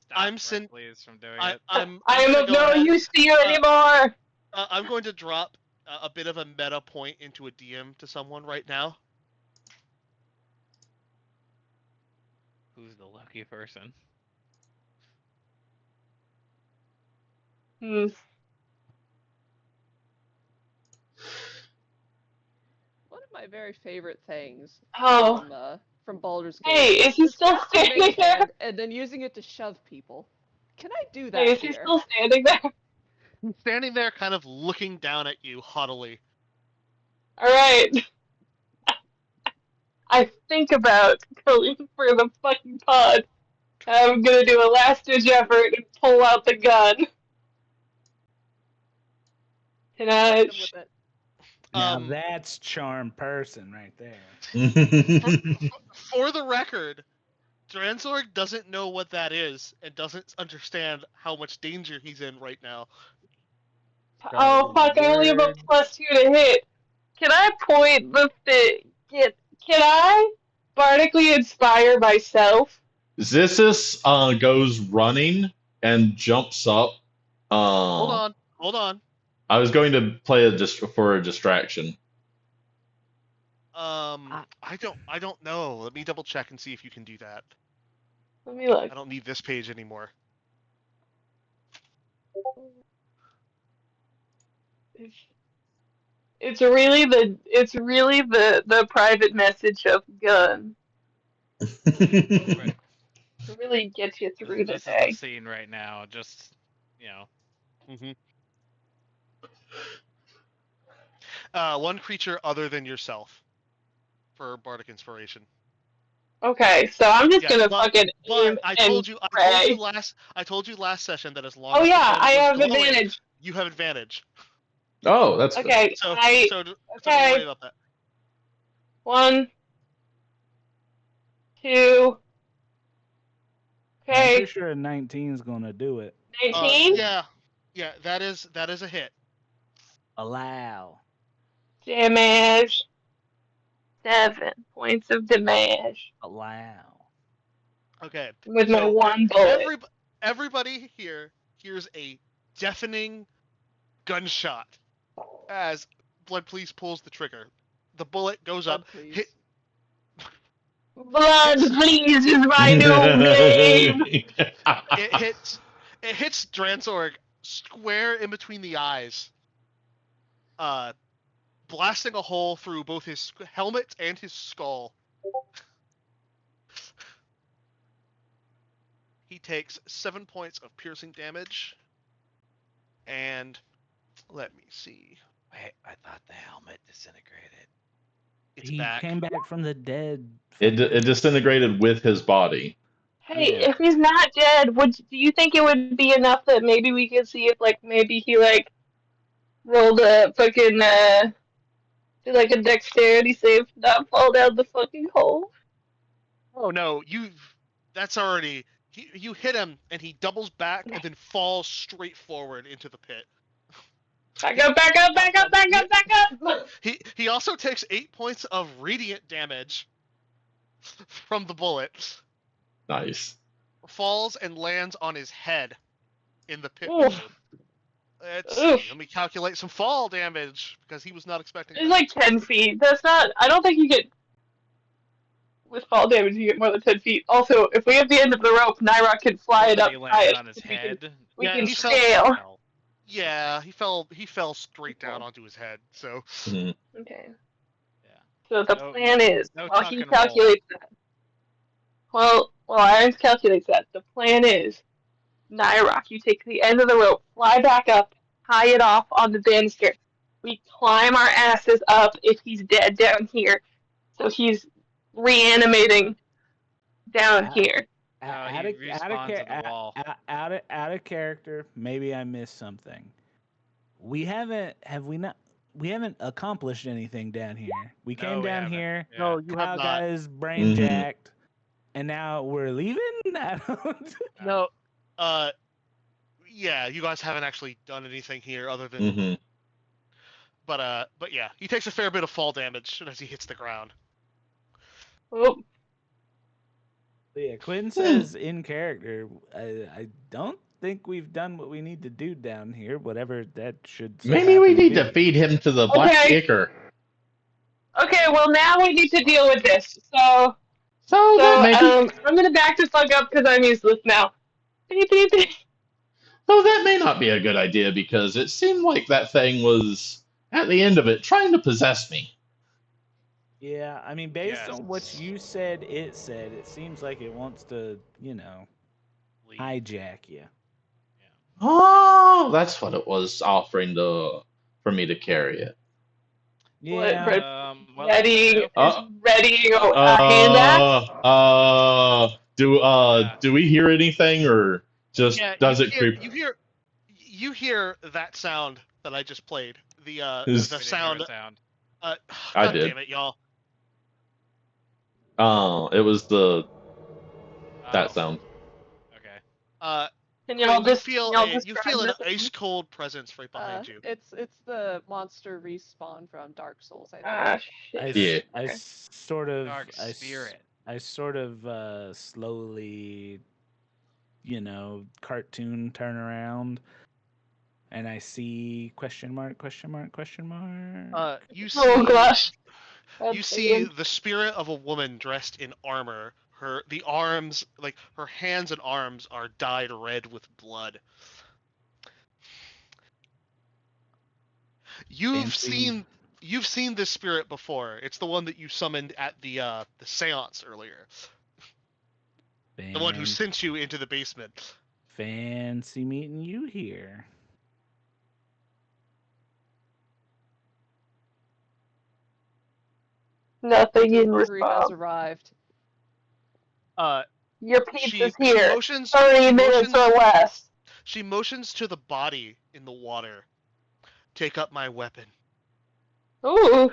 please, from doing it. I am of no use to you anymore. I'm going to drop a bit of a meta point into a DM to someone right now. Who's the lucky person? Hmm. One of my very favorite things Oh. from Baldur's Gate. Hey, is he still standing mage there? hand and then using it to shove people. Can I do that Hey, is he here? still standing there? He's standing there kind of looking down at you haughtily. Alright. I think about going for the fucking pod. I'm gonna do a last ditch effort and pull out the gun. Can I? Hit him with it. Now that's charm person right there. For the record, Dransorg doesn't know what that is and doesn't understand how much danger he's in right now. Oh fuck! I only have a +2 to hit. Can I point the thing? Can I bardically inspire myself? Zissis goes running and jumps up. Hold on. I was going to play for a distraction. I don't know. Let me double check and see if you can do that. Let me look. I don't need this page anymore. It's really the private message of gun. Right. To really get you through the This is the day. scene right now. Just, you know. One creature other than yourself for bardic inspiration. Okay, so I'm just gonna but fucking aim I and told you pray. I told you last session that as long Oh as yeah, the I bandit was have glowing, advantage. you have advantage. Oh, that's good. Okay, So don't worry okay. about that. 1, 2. I'm pretty Okay, sure a 19 is gonna do it. 19. Yeah, that is a hit. Allow. Damage. 7 points of damage Allow. Okay. with my So 1 bullet. everybody here hears a deafening gunshot as Blood Police pulls the trigger. The bullet goes up, hit. Blood, please, is my new name. It hits Dransorg square in between the eyes, blasting a hole through both his helmet and his skull. He takes 7 points of piercing damage, and let me see. Wait, I thought the helmet disintegrated. It's He back. came back from the dead. It disintegrated with his body. Hey, Yeah. if he's not dead, do you think it would be enough that maybe we could see if maybe he rolled a fucking did a dexterity save to not fall down the fucking hole? Oh no, that's already you hit him and he doubles back and then falls straight forward into the pit. Back up, back up, back up, back up, back up! He also takes 8 points of radiant damage from the bullet. Nice. Falls and lands on his head in the pit. Let's see. Oof. Let me calculate some fall damage because he was not expecting It's that. like 10 feet. That's not. I don't think you get. With fall damage, you get more than 10 feet. Also, if we have the end of the rope, Nyrock can fly Well, it that up he high landed on his head. we Yeah, can he fell- scale. Yeah, he fell straight down onto his head. So Mhm. Okay. Yeah. So the No- plan is, no while tuck he and roll. calculates that. While Irons calculates that, the plan is, Nyrock, you take the end of the rope, fly back up, tie it off on the banister. We climb our asses up if he's dead down here. So he's reanimating down here. No, he respawns at the wall. Out of character. Maybe I missed something. We haven't accomplished anything down here. We came we down haven't. here. Yeah. no, you have Kyle not. got his brain Mhm. jacked, and now we're leaving. I don't- No. Yeah, you guys haven't actually done anything here other than. Mhm. But yeah, he takes a fair bit of fall damage as he hits the ground. Oh, Yeah, Quinn says in character. I don't think we've done what we need to do down here. Whatever that should. So Maybe we happen need be. to feed him to the black Okay. ichor. okay, well now we need to deal with this. So I'm gonna back the fuck up because I'm useless now. Beep, beep, beep. So that may not be a good idea because it seemed like that thing was at the end of it trying to possess me. Yeah, I mean, based Yes. on what you said, it seems like it wants to, Leave. hijack you. Oh, that's what it was offering for me to carry it. Yeah. Well, readying Uh, readying a hand axe. Do we hear anything or just Yeah, does it creep? You hear that sound that I just played. The Is- the we didn't hear sound. a sound. I God did. damn it, y'all. Oh, it was that Oh, sound. okay. Can Quinn, y'all you just feel y'all you describe feel an this? ice cold presence right behind you. It's the monster respawn from Dark Souls, I think. Ah shit. Yeah. I sort of, Dark spirit. I sort of slowly, cartoon turn around, and I see question mark. You see. Oh gosh. You see the spirit of a woman dressed in armor. The arms, like her hands and arms, are dyed red with blood. You've seen this spirit before. It's the one that you summoned at the séance earlier. The one who sent you into the basement. Fancy meeting you here. Nothing in Delivery has response. arrived. Your pizza's She here. motions. 30 minutes or less. She motions to the body in the water. Take up my weapon. Ooh.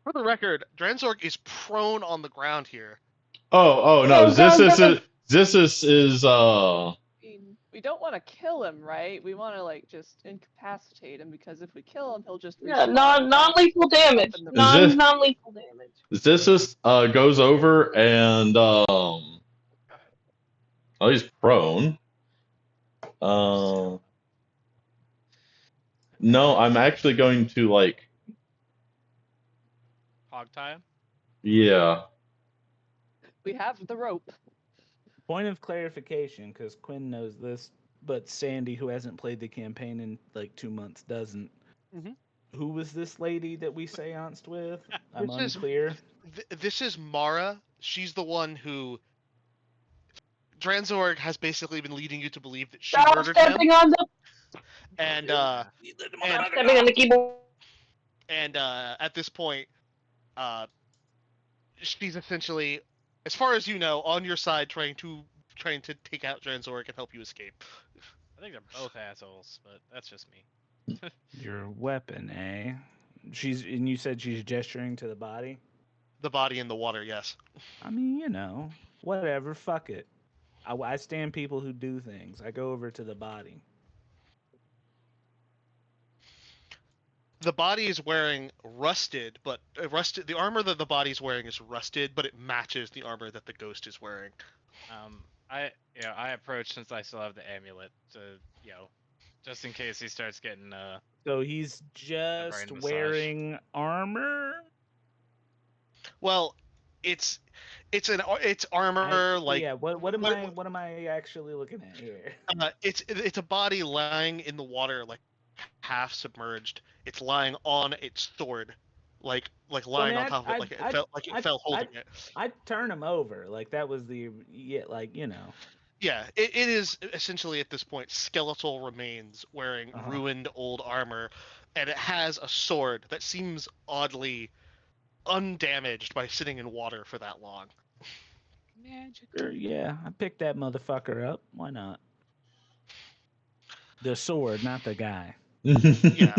For the record, Dranzorg is prone on the ground here. Oh no, Zissis is I mean, we don't want to kill him, right? We want to like just incapacitate him because if we kill him, he'll just Yeah, respawn non-lethal damage. in the Non-lethal damage. Zissis goes over and he's prone. No, I'm actually going to like. Hog tie him? Yeah. We have the rope. Point of clarification, because Quinn knows this, but Sandy, who hasn't played the campaign in like 2 months, doesn't. Mhm. Who was this lady that we seanced with? I'm This is- unclear. This is Mara. She's the one who Dranzorg has basically been leading you to believe that she Stop murdered stepping him. on the. And Stop stepping on the keyboard. and at this point, she's essentially, as far as you know, on your side, trying to take out Dranzorg and help you escape. I think they're both assholes, but that's just me. Your weapon, eh? And you said she's gesturing to the body? The body in the water, yes. I mean, you know, whatever, fuck it. I stand people who do things. I go over to the body. The body is wearing rusted, but the armor that the body's wearing is rusted, but it matches the armor that the ghost is wearing. I approach since I still have the amulet to, just in case he starts getting So he's just brain massage. wearing armor? Well, it's armor like yeah. What am I actually looking at here? it's a body lying in the water, like half submerged. It's lying on its sword, like lying on top of it, like it fell holding it. I'd turn him over. Like that was like you know. Yeah, it is essentially at this point skeletal remains wearing ruined old armor, and it has a sword that seems oddly undamaged by sitting in water for that long. Magic. Yeah, I picked that motherfucker up. Why not? The sword, not the guy. Yeah.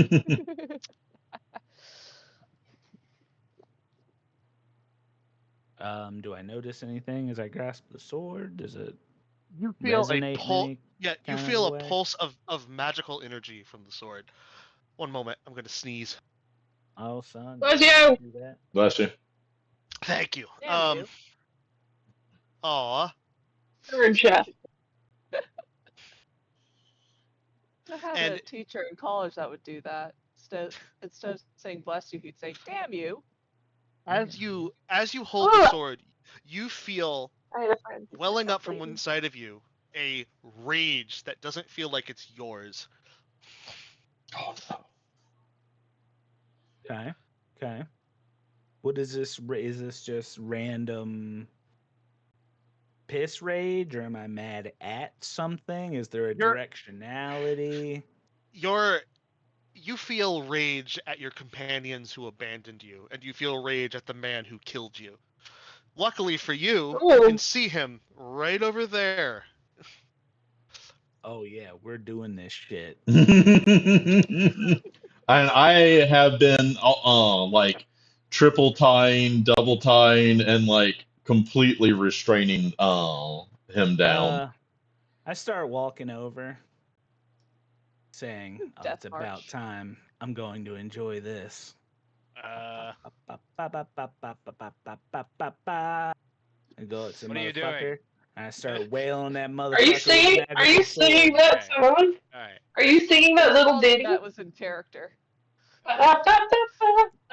Do I notice anything as I grasp the sword? Does it You feel resonate a pulse. in any Yeah, you kind feel of a way? pulse of magical energy from the sword. One moment, I'm going to sneeze. Oh, son. Bless you. Do that. Bless you. Thank you. Damn you. Aw. Turn chef. I had And- a teacher in college that would do that. Instead of saying bless you, he'd say damn you. As you hold the sword, you feel I had a friend. welling up from inside of you a rage that doesn't feel like it's yours. Oh no. Okay. What is this? Is this just random piss rage, or am I mad at something? Is there a directionality? You feel rage at your companions who abandoned you, and you feel rage at the man who killed you. Luckily for you, you can see him right over there. Oh yeah, we're doing this shit. And I have been like triple tying, double tying, and like completely restraining him down. I start walking over, saying, Death "It's about march. time. I'm going to enjoy this." I go up to the What are you motherfucker, doing? and I start wailing that motherfucker. Are you with singing? the Are you magical singing sword. that song? Alright. Are you singing that little ditty? That was in character. I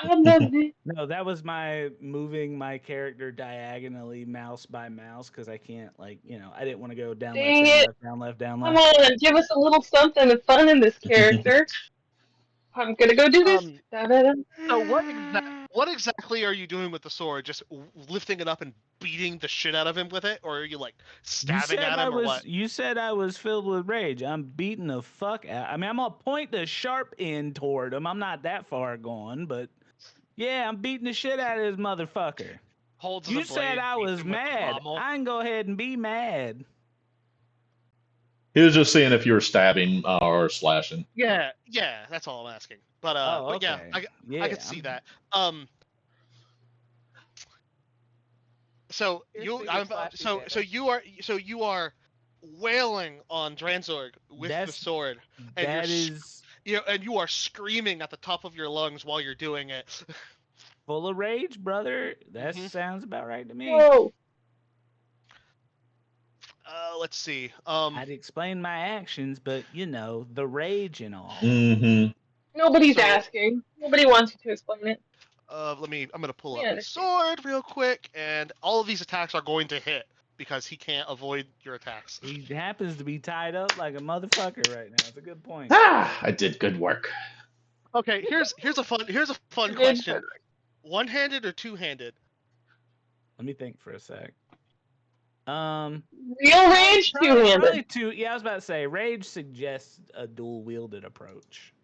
love it. No, that was my moving my character diagonally, mouse by mouse, because I can't, like, I didn't want to go down Dang left, it. down left, down left, down Come left. on, give us a little something fun in this character. I'm gonna go do this. Da-da-da. So what exactly are you doing with the sword? Just lifting it up and beating the shit out of him with it, or are you like stabbing at him, or what? You said I was filled with rage. I'm beating the fuck out. I mean, I'm gonna point the sharp end toward him. I'm not that far gone, but yeah, I'm beating the shit out of this motherfucker. Holds You the said blade, I beats was him with the mad. pommel. I can go ahead and be mad. He was just seeing if you were stabbing or slashing. Yeah, that's all I'm asking. But Okay. yeah, I could see that. So you are wailing on Dranzorg with the sword, and and you are screaming at the top of your lungs while you're doing it. Full of rage, brother. That sounds about right to me. Whoa. Let's see. I'd explain my actions, but you know, the rage and all. Mm-hmm. Nobody's asking. Nobody wants you to explain it. I'm gonna pull Yeah, up the sword real quick, and all of these attacks are going to hit because he can't avoid your attacks. He happens to be tied up like a motherfucker right now. It's a good point. I did good work. Okay, here's a fun question. One-handed or two-handed? Let me think for a sec. Real rage, two-handed. Probably two. Yeah, I was about to say, rage suggests a dual-wielded approach.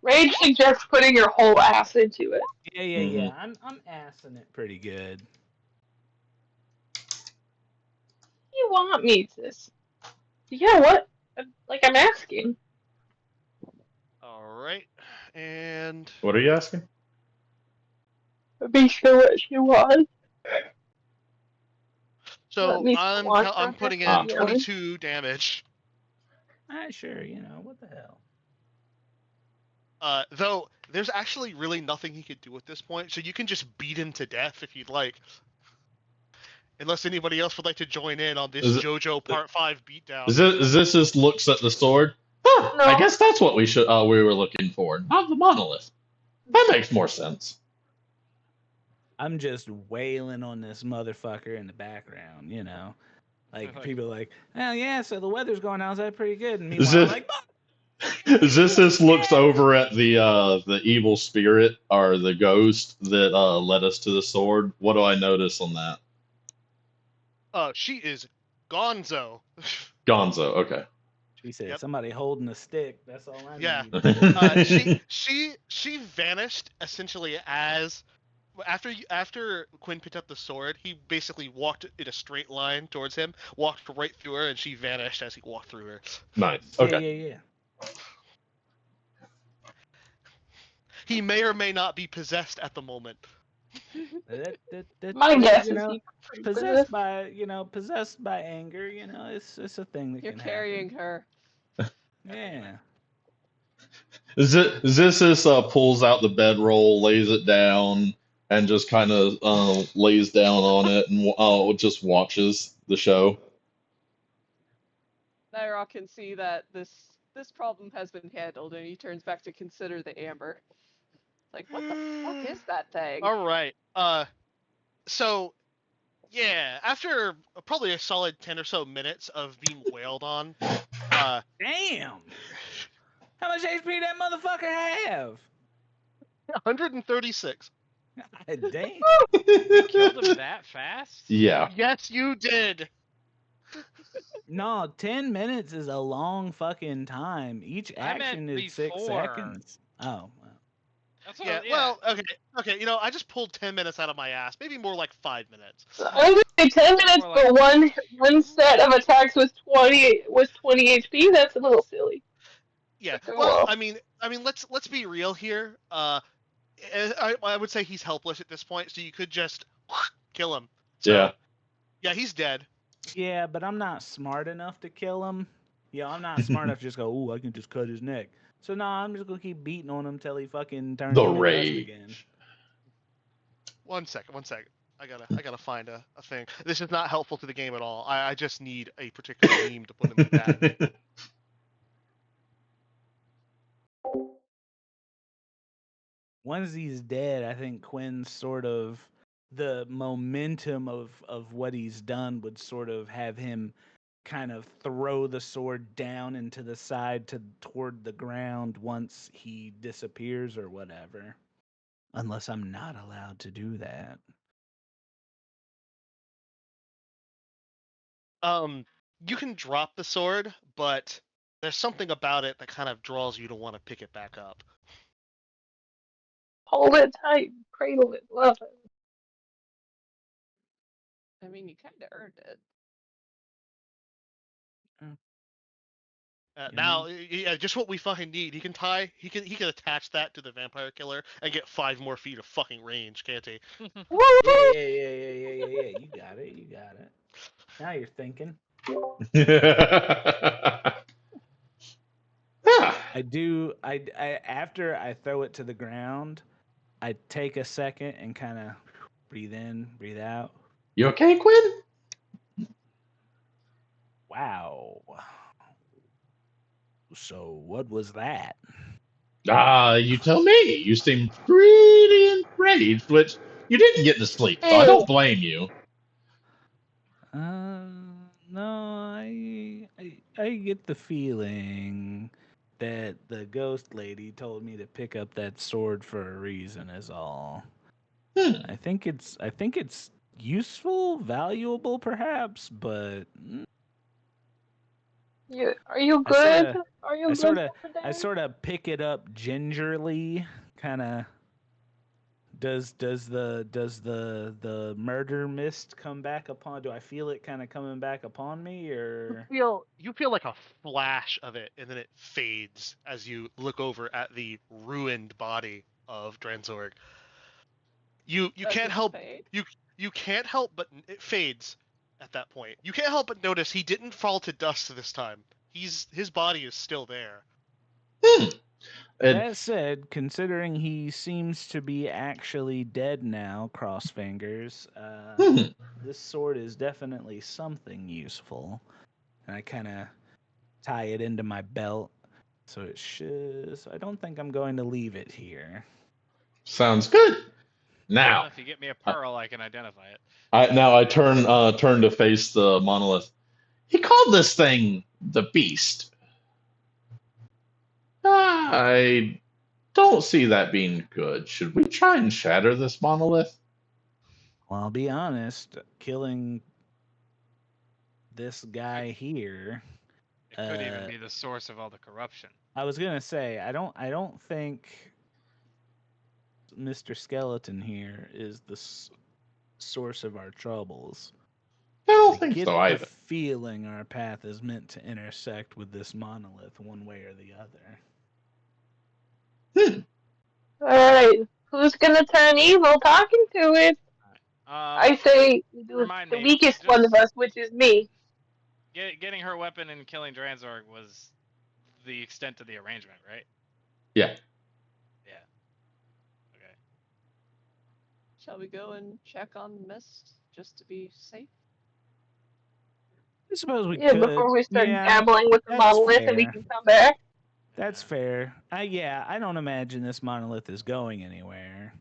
Rage suggests putting your whole ass into it. Yeah. I'm assing it pretty good. You want me to? Yeah, what? Like, I'm asking. All right, and what are you asking? Be sure what she wants. So I'm putting in 22 damage. Sure, you know, what the hell. Though there's actually really nothing he could do at this point, so you can just beat him to death if you'd like. Unless anybody else would like to join in on this JoJo Part 5 beatdown. Is this just looks at the sword? Huh, no. I guess that's what we were looking for. Not the monolith. That makes more sense. I'm just wailing on this motherfucker in the background, you know. Like people are like, oh yeah, so the weather's going outside pretty good. And meanwhile, I'm like, this looks over at the evil spirit or the ghost that led us to the sword. What do I notice on that? She is gonzo. Gonzo, okay. She said somebody holding a stick. That's all I need. Yeah. She vanished essentially as after Quinn picked up the sword, he basically walked in a straight line towards him, walked right through her, and she vanished as he walked through her. Nice. Okay. Yeah. He may or may not be possessed at the moment. My guess is possessed by anger. You know, it's a thing that You're can carrying happen. her. Yeah. This pulls out the bedroll, lays it down, and just kind of lays down on it and just watches the show. Naira can see that this problem has been handled, and he turns back to consider the amber. Like, what the fuck is that thing? All right. So, yeah, after probably a solid 10 or so minutes of being wailed on, damn. How much HP that motherfucker have? 136. God damn. You killed him that fast? Yeah. Yes, you did. No, 10 minutes is a long fucking time. Each action is 6 seconds. Oh, well. Well, okay. You know, I just pulled 10 minutes out of my ass. Maybe more like 5 minutes. I was gonna say 10 minutes, but one set of attacks was 20 HP. That's a little silly. Yeah. Well, I mean, let's be real here. I would say he's helpless at this point, so you could just kill him. So, yeah, he's dead. Yeah, but I'm not smart enough to kill him. Yeah, I'm not smart enough to just go, ooh, I can just cut his neck. So, no, I'm just going to keep beating on him till he fucking turns into dust again. One second. I gotta find a thing. This is not helpful to the game at all. I just need a particular meme to put in the chat. Once he's dead, I think Quinn's sort of the momentum of what he's done would sort of have him kind of throw the sword down into the side toward the ground once he disappears or whatever. Unless I'm not allowed to do that. You can drop the sword, but there's something about it that kind of draws you to want to pick it back up. Hold it tight, cradle it, love it. I mean, you kind of earned it. Now, yeah, just what we fucking need. He can attach that to the vampire killer and get 5 more feet of fucking range, can't he? Yeah. You got it. You got it. Now you're thinking. I do. I after I throw it to the ground, I take a second and kind of breathe in, breathe out. You okay, Quinn? Wow. So what was that? You tell me. You seem pretty enraged, which you didn't get to sleep, so I don't blame you. No, I get the feeling that the ghost lady told me to pick up that sword for a reason is all. I think it's useful, valuable perhaps, but Are you good? Are you good? I sort of pick it up gingerly, kind of. Does the murder mist come back upon? Do I feel it kind of coming back upon me, or You feel like a flash of it, and then it fades as you look over at the ruined body of Dranzorg. You can't help you can't help but it fades at that point. You can't help but notice he didn't fall to dust this time. His body is still there. That said, considering he seems to be actually dead now, cross fingers, this sword is definitely something useful. And I kind of tie it into my belt, so it should. So I don't think I'm going to leave it here. Sounds good. Now, well, if you get me a pearl, I can identify it. I turn to face the monolith. He called this thing the Beast. I don't see that being good. Should we try and shatter this monolith? Well, I'll be honest, killing this guy here. It could even be the source of all the corruption. I was gonna say I don't think Mr. Skeleton here is the source of our troubles. I don't think so either. I get the feeling our path is meant to intersect with this monolith one way or the other. Alright, who's gonna turn evil talking to it? I say the weakest one of us, which is me. Getting her weapon and killing Dranzorg was the extent of the arrangement, right? Yeah. Yeah. Okay. Shall we go and check on the mist just to be safe? I suppose we could. Yeah, before we start dabbling with the monolith and we can come back. That's fair. I don't imagine this monolith is going anywhere.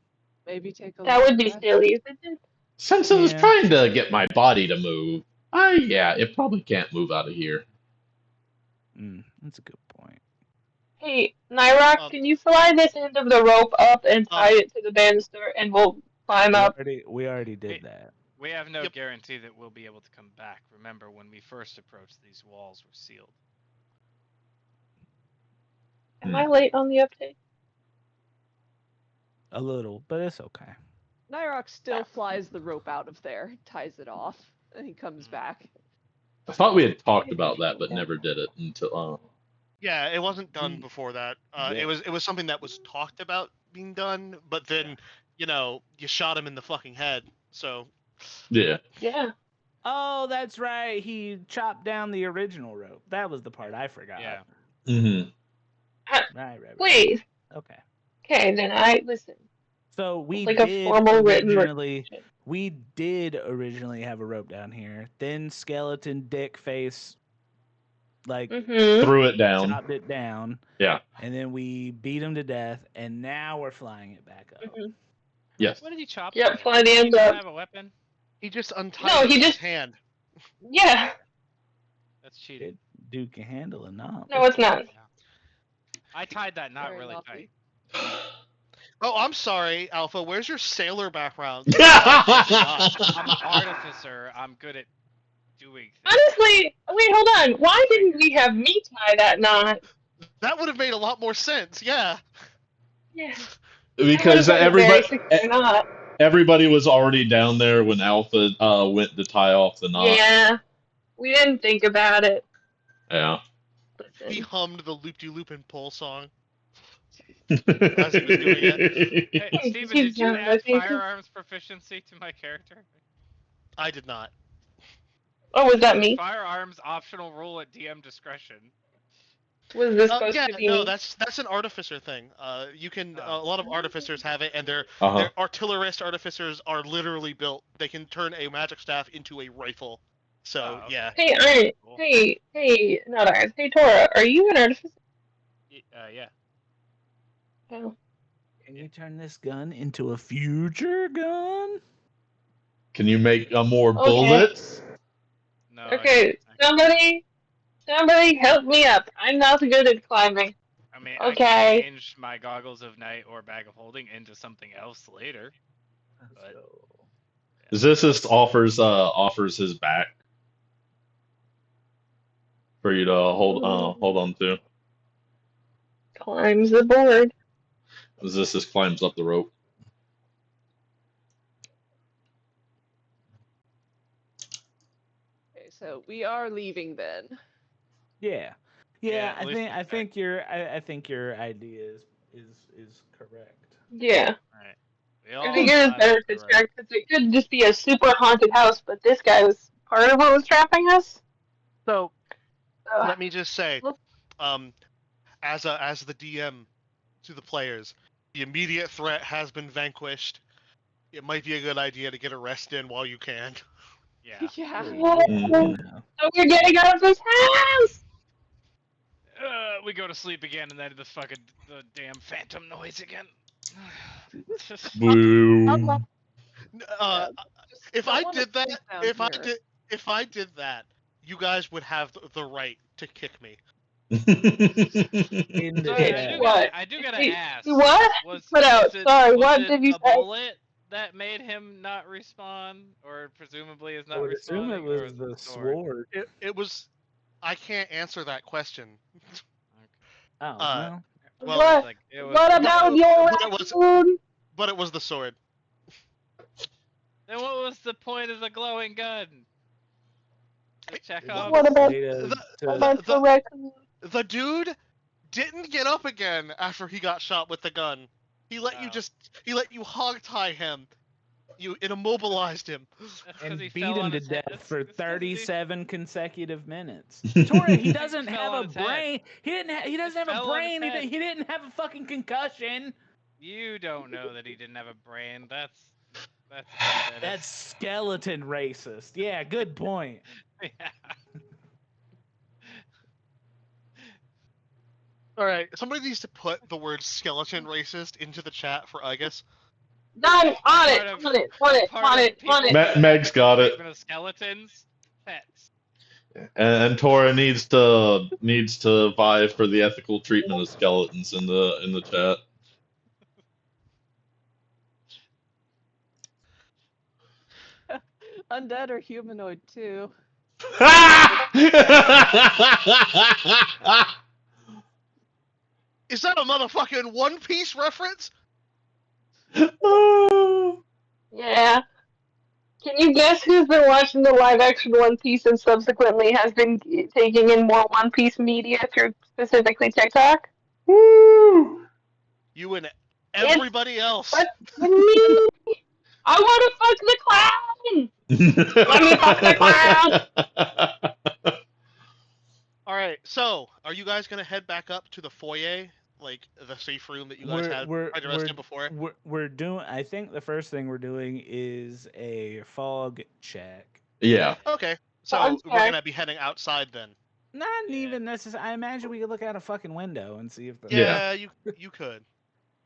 Maybe take a That would be silly if it did. Since it was trying to get my body to move, it probably can't move out of here. That's a good point. Hey, Nyrock, can you fly this end of the rope up and tie it to the banister, and we'll climb up? We already did that. We have no guarantee that we'll be able to come back. Remember, when we first approached, these walls were sealed. Am I late on the update? A little, but it's okay. Nyrock still flies the rope out of there, ties it off, and he comes back. I thought we had talked about that, but never did it until. Yeah, it wasn't done before that. It was something that was talked about being done, but then you shot him in the fucking head. So. Yeah. Yeah. Oh, that's right. He chopped down the original rope. That was the part I forgot. Yeah. Mm-hmm. Right. Please. Okay. Okay, then I listen. So we like a formal we did originally have a rope down here. Then skeleton dick face threw it down. Chopped it down. Yeah. And then we beat him to death, and now we're flying it back up. Yes. What did he chop? Yep, fly the end up. up. Have a weapon? He just untied his hand. Yeah. That's cheating. Dude can handle a knot. No, it's not. I tied that knot Very really naughty. tight. Oh, I'm sorry, Alpha. Where's your sailor background? I'm an artificer. I'm good at doing things. Honestly, wait, hold on. Why didn't we have me tie that knot? That would have made a lot more sense. Yeah. Yeah. Because Knot. everybody was already down there when Alpha went to tie off the knot. Yeah. We didn't think about it. Yeah. He hummed the loop-de-loop and pull song as he was doing it. Hey, Steven, did you add firearms proficiency to my character? I did not. Oh, was that me? Firearms optional rule at DM discretion. Was this supposed to be? No, that's an artificer thing. You can a lot of artificers have it, and their artillerist artificers are literally built. They can turn a magic staff into a rifle. So yeah. Hey, Iron. Cool. Hey, not Iron. Hey, Tora, are you an artificer? Yeah. Oh. Can you turn this gun into a future gun? Can you make more bullets? No. Okay, somebody help me up. I'm not good at climbing. I mean, I can change my goggles of night or bag of holding into something else later. But, yeah. This offers his back for you to hold on to. Climbs the board. This climbs up the rope. Okay, so we are leaving then. Yeah. I think your idea is correct. Yeah. Right. I think it was better to track because it could just be a super haunted house, but this guy was part of what was trapping us. So let me just say, as the DM to the players, the immediate threat has been vanquished. It might be a good idea to get a rest in while you can. Yeah. Yeah. So we're getting out of this house. We go to sleep again, and then the damn phantom noise again. Boo. If I did that, you guys would have the right to kick me. I do gotta ask. What? What did you say? Bullet that made him not respawn, or presumably is not respawning? I would assume it was the sword. It was. I can't answer that question. Oh. What about your raccoon? But it was the sword. Then what was the point of the glowing gun? What about the raccoon? The dude didn't get up again after he got shot with the gun. He let you hog tie him. It immobilized him. And beat him to death for 37 consecutive minutes. Tori, he doesn't have a brain. He doesn't have a brain. He didn't have a fucking concussion. You don't know that he didn't have a brain. That's skeleton racist. Yeah, good point. Yeah. All right, somebody needs to put the word skeleton racist into the chat for Igus. Done. On it. Meg's got it. Skeletons, pets. And Tora needs to vie for the ethical treatment of skeletons in the chat. Undead or humanoid too. Is that a motherfucking One Piece reference? Yeah. Can you guess who's been watching the live action One Piece and subsequently has been taking in more One Piece media through specifically TikTok? Woo! You and everybody else. What? Me? I want to fuck the clown! Let me fuck the clown! Alright, so, are you guys gonna head back up to the foyer? Like, the safe room that you guys had in before? We're doing, I think the first thing we're doing is a fog check. Yeah. Okay, so we're gonna be heading outside then. Not even necessarily. I imagine we could look out a fucking window and see if the... Yeah, you could.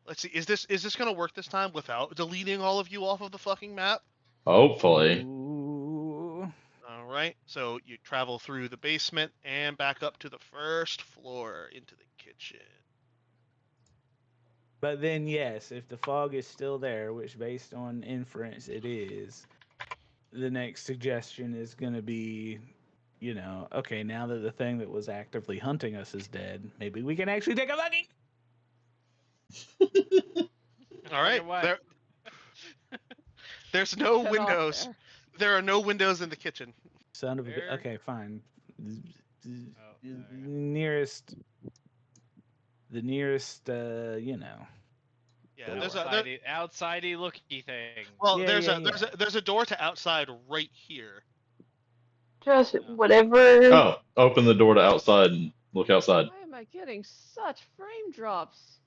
Let's see, is this gonna work this time without deleting all of you off of the fucking map? Hopefully. All All right. So you travel through the basement and back up to the first floor into the kitchen. But then, yes, if the fog is still there, which based on inference it is, the next suggestion is going to be, okay, now that the thing that was actively hunting us is dead, maybe we can actually take a look. All right. Away. There's no Head off windows. there. There are no windows in the kitchen. Son of a. Where? Okay, fine. there Nearest. The nearest, Yeah, door. there's a Outsidey looky thing. well, Yeah, there's yeah, a there's yeah. a there's a door to outside right here. Just Oh. whatever. Oh, open the door to outside and look outside. Why am I getting such frame drops?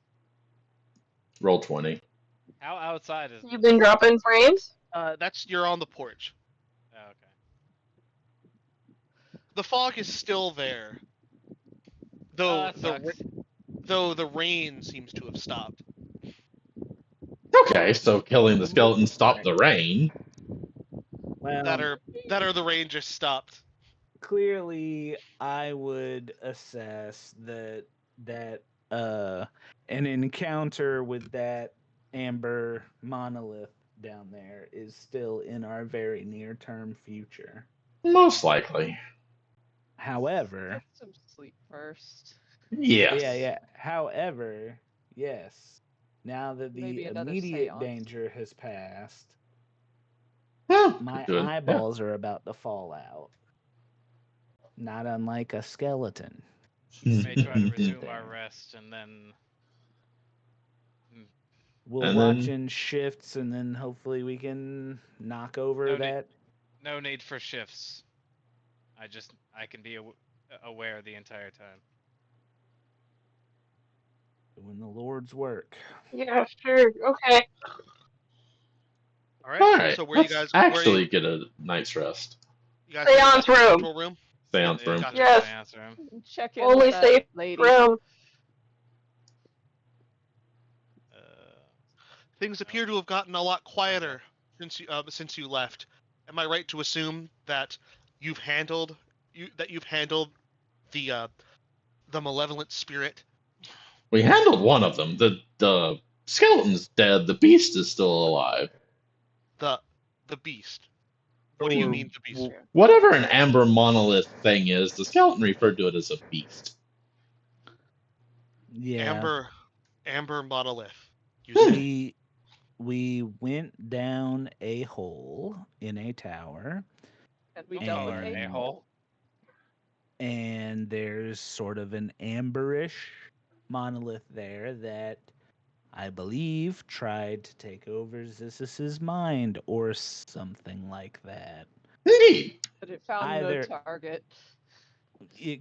Roll 20. How outside is You've been dropping frames? You're on the porch. Oh, okay. The fog is still there, though That sucks. though the rain seems to have stopped. Okay, so killing the skeleton stopped the rain. Well, That are the rain just stopped. clearly, I would assess that an encounter with that amber monolith down there is still in our very near-term future. Most likely. However, Get some sleep first. Yes. yeah. However, yes, now that the Maybe another immediate seance. danger has passed, Oh, my good. eyeballs are about to fall out. Not unlike a skeleton. We may try to Yeah. resume our rest and then. We'll And watch then- in shifts, and then hopefully we can knock over No that. No need for shifts. I can be aware the entire time. Doing the Lord's work. Yeah, sure. Okay. All right. All right. So where you let's guys actually get a night's rest. you guys Seance headed back to the room. control room? Seance Yeah, room. gotcha. Yes. Answer him. Check in Only with that safe lady. Room. Things appear to have gotten a lot quieter since you left. Am I right to assume that you've handled the malevolent spirit? We handled one of them. The skeleton's dead. The beast is still alive. The beast. What do you mean the beast? Whatever an amber monolith thing is, the skeleton referred to it as a beast. Yeah. Amber monolith. We went down a hole in a tower, And we And- dealt with And- a A-hole. and there's sort of an amberish monolith there that I believe tried to take over Zissis's mind or something like that. Neat. But it found Either- no target.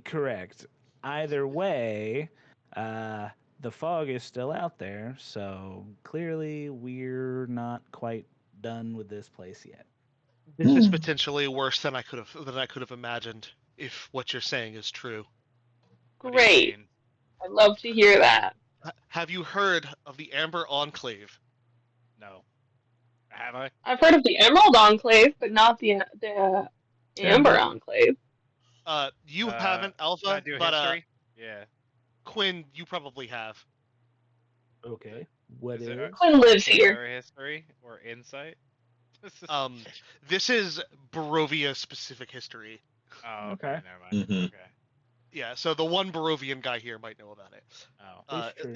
Correct. Either way, the fog is still out there, so clearly we're not quite done with this place yet. This is potentially worse than I could have imagined. If what you're saying is true. What do you Great. mean? I'd love to hear that. Have you heard of the Amber Enclave? No. Have I? I've heard of the Emerald Enclave, but not the Amber Amber. Enclave. You Uh, haven't, Can I Alpha, do but history? Yeah. Quinn, you probably have. Okay. What Is it- is? Quinn lives here. Or history or insight? This is Barovia specific history. Oh, Okay. okay. Never mind. Mhm. Okay. Yeah, so the one Barovian guy here might know about it. Oh. It's true.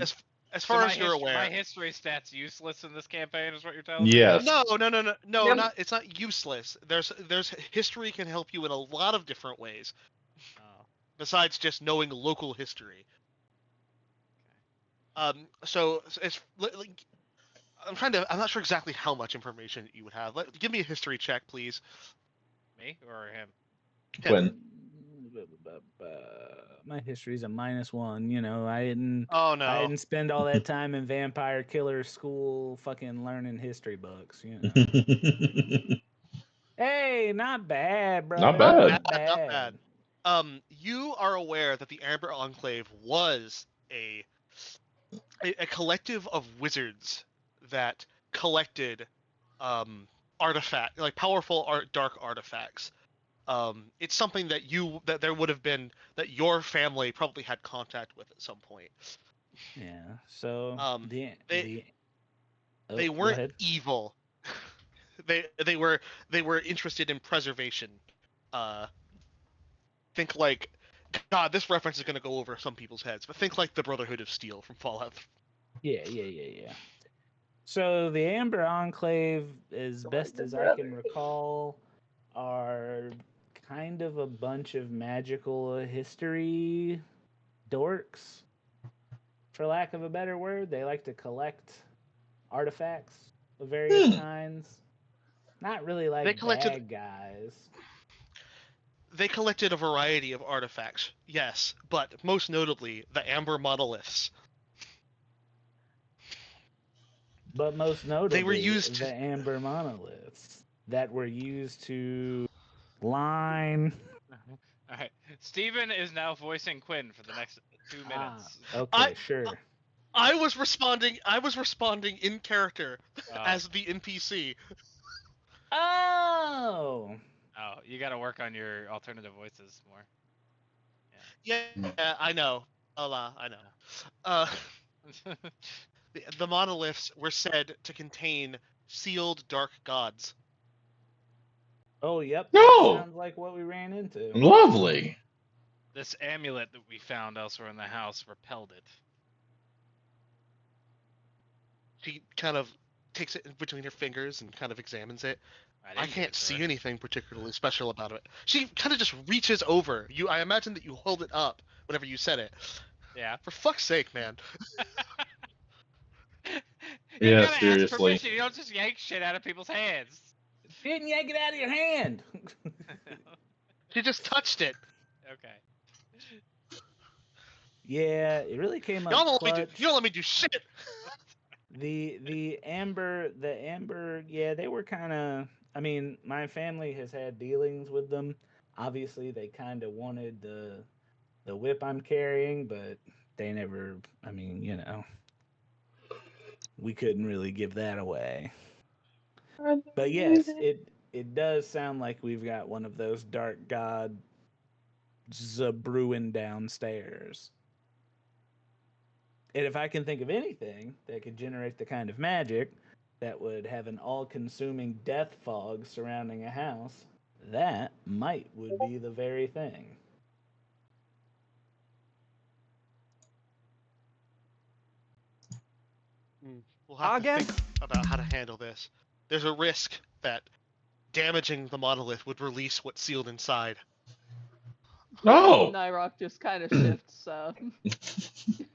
As So far my as you're aware. my history stat's useless in this campaign, is what you're telling me? Yes. No, Yep. not it's not useless. There's history can help you in a lot of different ways Oh. besides just knowing local history. So it's like I'm not sure exactly how much information you would have. Give me a history check, please. Me or him? Quinn. My history's a -1. You know, I didn't Oh no. spend all that time in vampire killer school fucking learning history books. You know. Hey, not bad, bro. Not bad. Not bad. You are aware that the Amber Enclave was a collective of wizards that collected powerful dark artifacts It's something that there would have been that your family probably had contact with at some point. Yeah. So They oh, they go weren't ahead. evil. they were interested in preservation. Uh, think like, God, this reference is gonna go over some people's heads, but think like the Brotherhood of Steel from Fallout. Yeah. So the Amber Enclave, as best as I can recall, are kind of a bunch of magical history dorks, for lack of a better word. They like to collect artifacts of various kinds. Not really They like collected bad guys. they collected a variety of artifacts, yes, but most notably the Amber monoliths. But most They were notably, used the amber monoliths that were used to line. All right. Steven is now voicing Quinn for the next 2 minutes. Okay, I sure. I was responding in character Oh. as the NPC. Oh. Oh, you got to work on your alternative voices more. Yeah, I know. Allah, I know. Uh, the monoliths were said to contain sealed dark gods. Oh, yep. That No. sounds like what we ran into. Lovely. This amulet that we found elsewhere in the house repelled it. She kind of takes it in between her fingers and kind of examines it. I didn't give can't it to see her. anything particularly special about it. She kind of just reaches over. I imagine that you hold it up whenever you said it. Yeah. For fuck's sake, man. You Yeah, gotta ask seriously. permission. You don't just yank shit out of people's hands. You didn't yank it out of your hand. She just touched it. Okay. Yeah, it really came up You clutch. don't let me do shit. The amber, yeah, they were kind of. I mean, my family has had dealings with them. Obviously, they kind of wanted the whip I'm carrying, but they never. I mean, we couldn't really give that away. But yes, it does sound like we've got one of those dark god brewing downstairs. And if I can think of anything that could generate the kind of magic that would have an all-consuming death fog surrounding a house, that would be the very thing. We'll have to think about how to handle this. There's a risk that damaging the monolith would release what's sealed inside. Oh. Nyrock just kind of shifts self-consciously.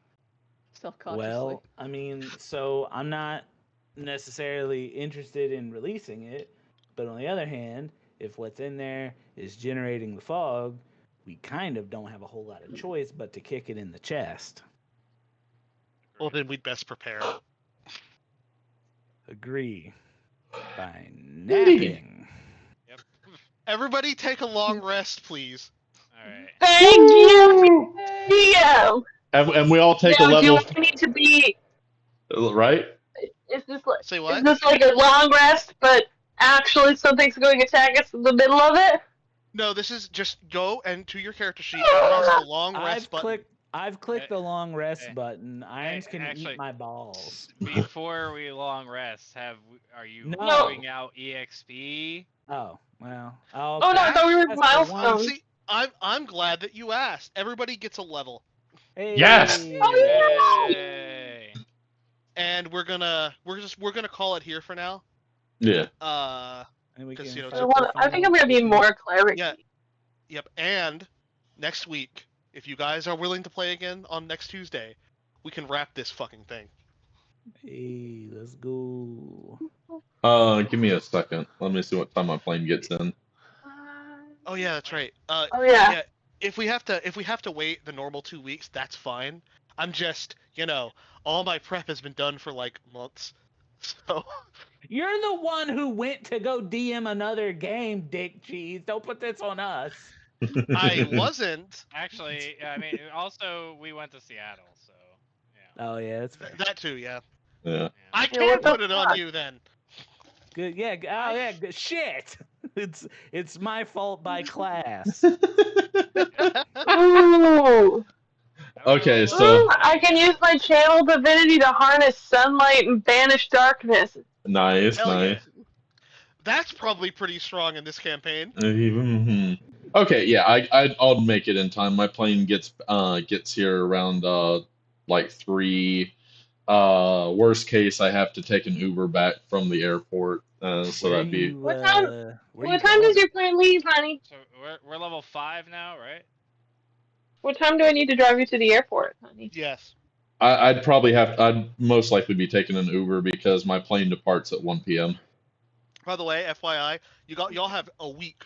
Well, I mean, so I'm not necessarily interested in releasing it, but on the other hand, if what's in there is generating the fog, we kind of don't have a whole lot of choice but to kick it in the chest. Well, then we'd best prepare. Agree. By napping. Yep. Everybody take a long rest, please. All right. Thank you, DM. And we all take Now, a do level. I need to be? Right? Is this Say what? Is this like a long rest, but actually something's going to attack us in the middle of it? No, this is just go and to your character sheet and press the long rest button. I've clicked the long rest button. Irons can actually, eat my balls. Before we long rest, are you No. doing out EXP? Oh well. Oh no, I thought we were That's the milestones. See, I'm glad that you asked. Everybody gets a level. Hey. Yes. Oh, Yay. And we're gonna call it here for now. Yeah. And we can Because, you know, I think I'm gonna be more cleric. Yeah. Yep. And next week, if you guys are willing to play again on next Tuesday, we can wrap this fucking thing. Hey, let's go. Give me a second. Let me see what time my plane gets in. Oh yeah, that's right. Oh yeah. If we have to wait the normal 2 weeks, that's fine. I'm just, all my prep has been done for like months. So You're the one who went to go DM another game, Dick Cheese. Don't put this on us. I wasn't. Actually, I mean, also we went to Seattle, so yeah. Oh yeah, that's fair. That too, yeah. Yeah. I Yeah, can't what the put it on fuck? you then. Good. Yeah. Oh yeah. Good shit. It's my fault by class. Ooh. Okay, Level so- Ooh, I can use my channel divinity to harness sunlight and banish darkness. Nice, Hell yeah. nice. That's probably pretty strong in this campaign. Okay, yeah, I'll make it in time. My plane gets here around like 3. Worst case, I have to take an Uber back from the airport. So that'd be What time? Where What you time does going? your plane leave, honey? So we're level 5 now, right? What time do I need to drive you to the airport, honey? Yes. I'd most likely be taking an Uber because my plane departs at 1 p.m. By the way, FYI, y'all have a week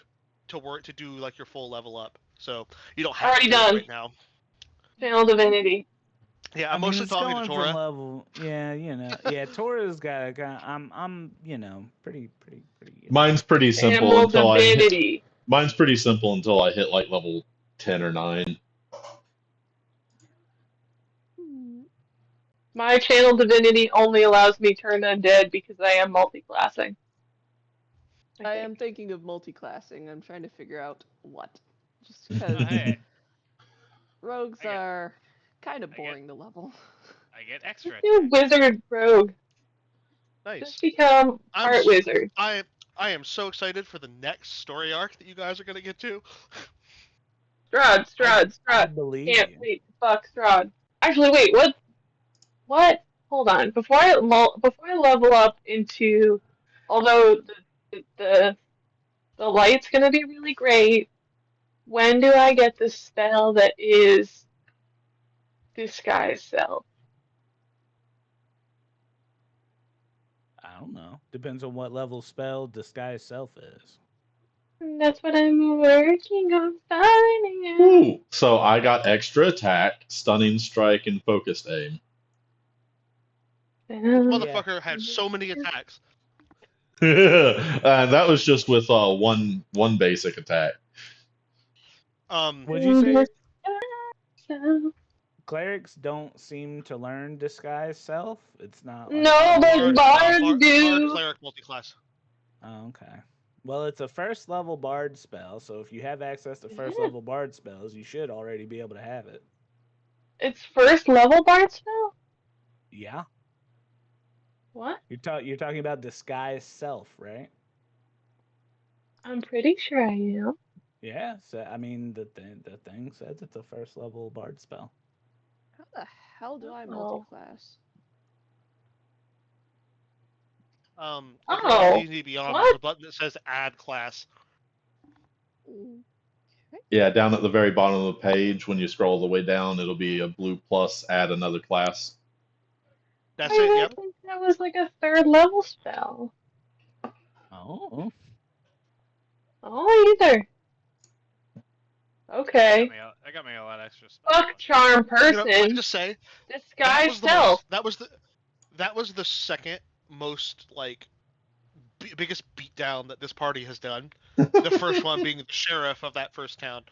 to work to do like your full level up, so you don't have Already to do it done. right now. Channel divinity. Yeah, I I'm mean, mostly it's talking going to from Tora. level. Yeah, Tora's got. I'm pretty. Mine's pretty simple Channel until I hit. divinity. Mine's pretty simple until I hit like level 10 or 9. My channel divinity only allows me turn undead because I am multi-classing. I am thinking of multi-classing. I'm trying to figure out what. Just because Oh, hey, rogues I get- are kind of I get- boring to level. I get extra. Do wizard rogue. Nice. Just become art wizard. I am so excited for the next story arc that you guys are gonna get to. Strahd. I believe Can't you. wait to fuck Strahd. Actually, wait, what? What? Hold on. Before I level up into, although the light's gonna be really great. When do I get the spell that is disguise self? I don't know. Depends on what level spell disguise self is. That's what I'm working on finding out. Ooh, so I got extra attack, stunning strike, and focused aim. This motherfucker had so many attacks. That was just with one basic attack. What'd you say? Clerics don't seem to learn disguise self. It's not. Like No, but bards do. Bard cleric multiclass. Oh, okay. Well, it's a first level bard spell, so if you have access to first level bard spells, you should already be able to have it. It's first level bard spell? Yeah. What? You're talking about disguise self, right? I'm pretty sure I am. Yeah. So I mean, the thing says it's a first level bard spell. How the hell do I multi-class? If you're on D&D Beyond, there's a button that says Add Class. Yeah, down at the very bottom of the page, when you scroll the way down, it'll be a blue plus, add another class. That's it, yep. I think that was like a third level spell. Oh. Oh, either. Okay. That got me a lot of extra spells. Fuck charm person. You know, I just say disguise self. That was the second most like biggest beatdown that this party has done. The first one being the sheriff of that first town.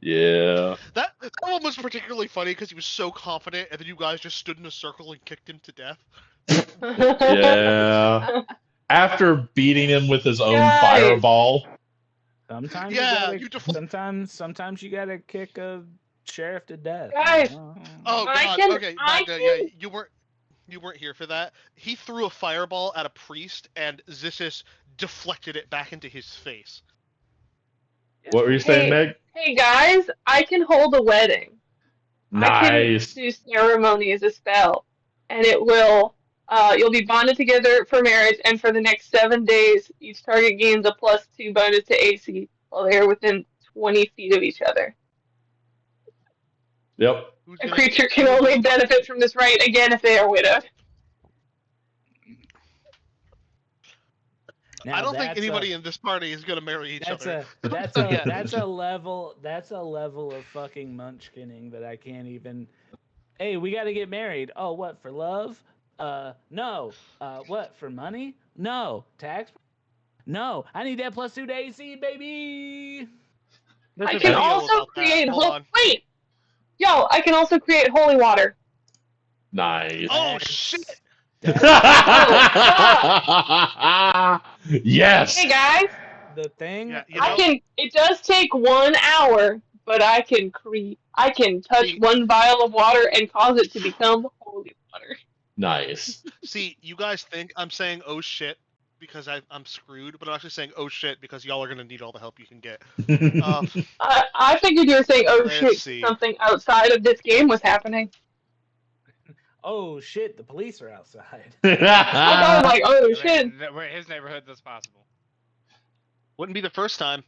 Yeah. That one was particularly funny because he was so confident, and then you guys just stood in a circle and kicked him to death. Yeah. After beating him with his own fireball. Sometimes sometimes you gotta kick a sheriff to death. Guys, oh god, okay, Magda, yeah, you weren't here for that. He threw a fireball at a priest, and Zissis deflected it back into his face. What were you saying, Meg? Hey guys, I can hold a wedding. Nice. I can do ceremony as a spell, and it will. You'll be bonded together for marriage, and for the next 7 days, each target gains a +2 bonus to AC while they are within 20 feet of each other. Yep. A creature can only benefit from this right again if they are widowed. Now, I don't think anybody in this party is gonna marry each other. That's a level of fucking munchkinning that I can't even. Hey, we got to get married. Oh, what, for love? No. What, for money? No. Tax? No. I need that +2 to AC, baby. I can also create. Wait, yo! I can also create holy water. Nice. Oh shit! Yes. Hey guys, The thing. Yeah, you I know, can. It does take 1 hour, but I can I can touch see, one vial of water and cause it to become holy water. Nice. see, you guys think I'm saying oh shit because I'm screwed, but I'm actually saying oh shit because y'all are gonna need all the help you can get. I figured you were saying, "Oh Let's shit, see. something outside of this game was happening." Oh shit! The police are outside. I thought like, "Oh I shit." mean, his neighborhood, that's possible. Wouldn't be the first time.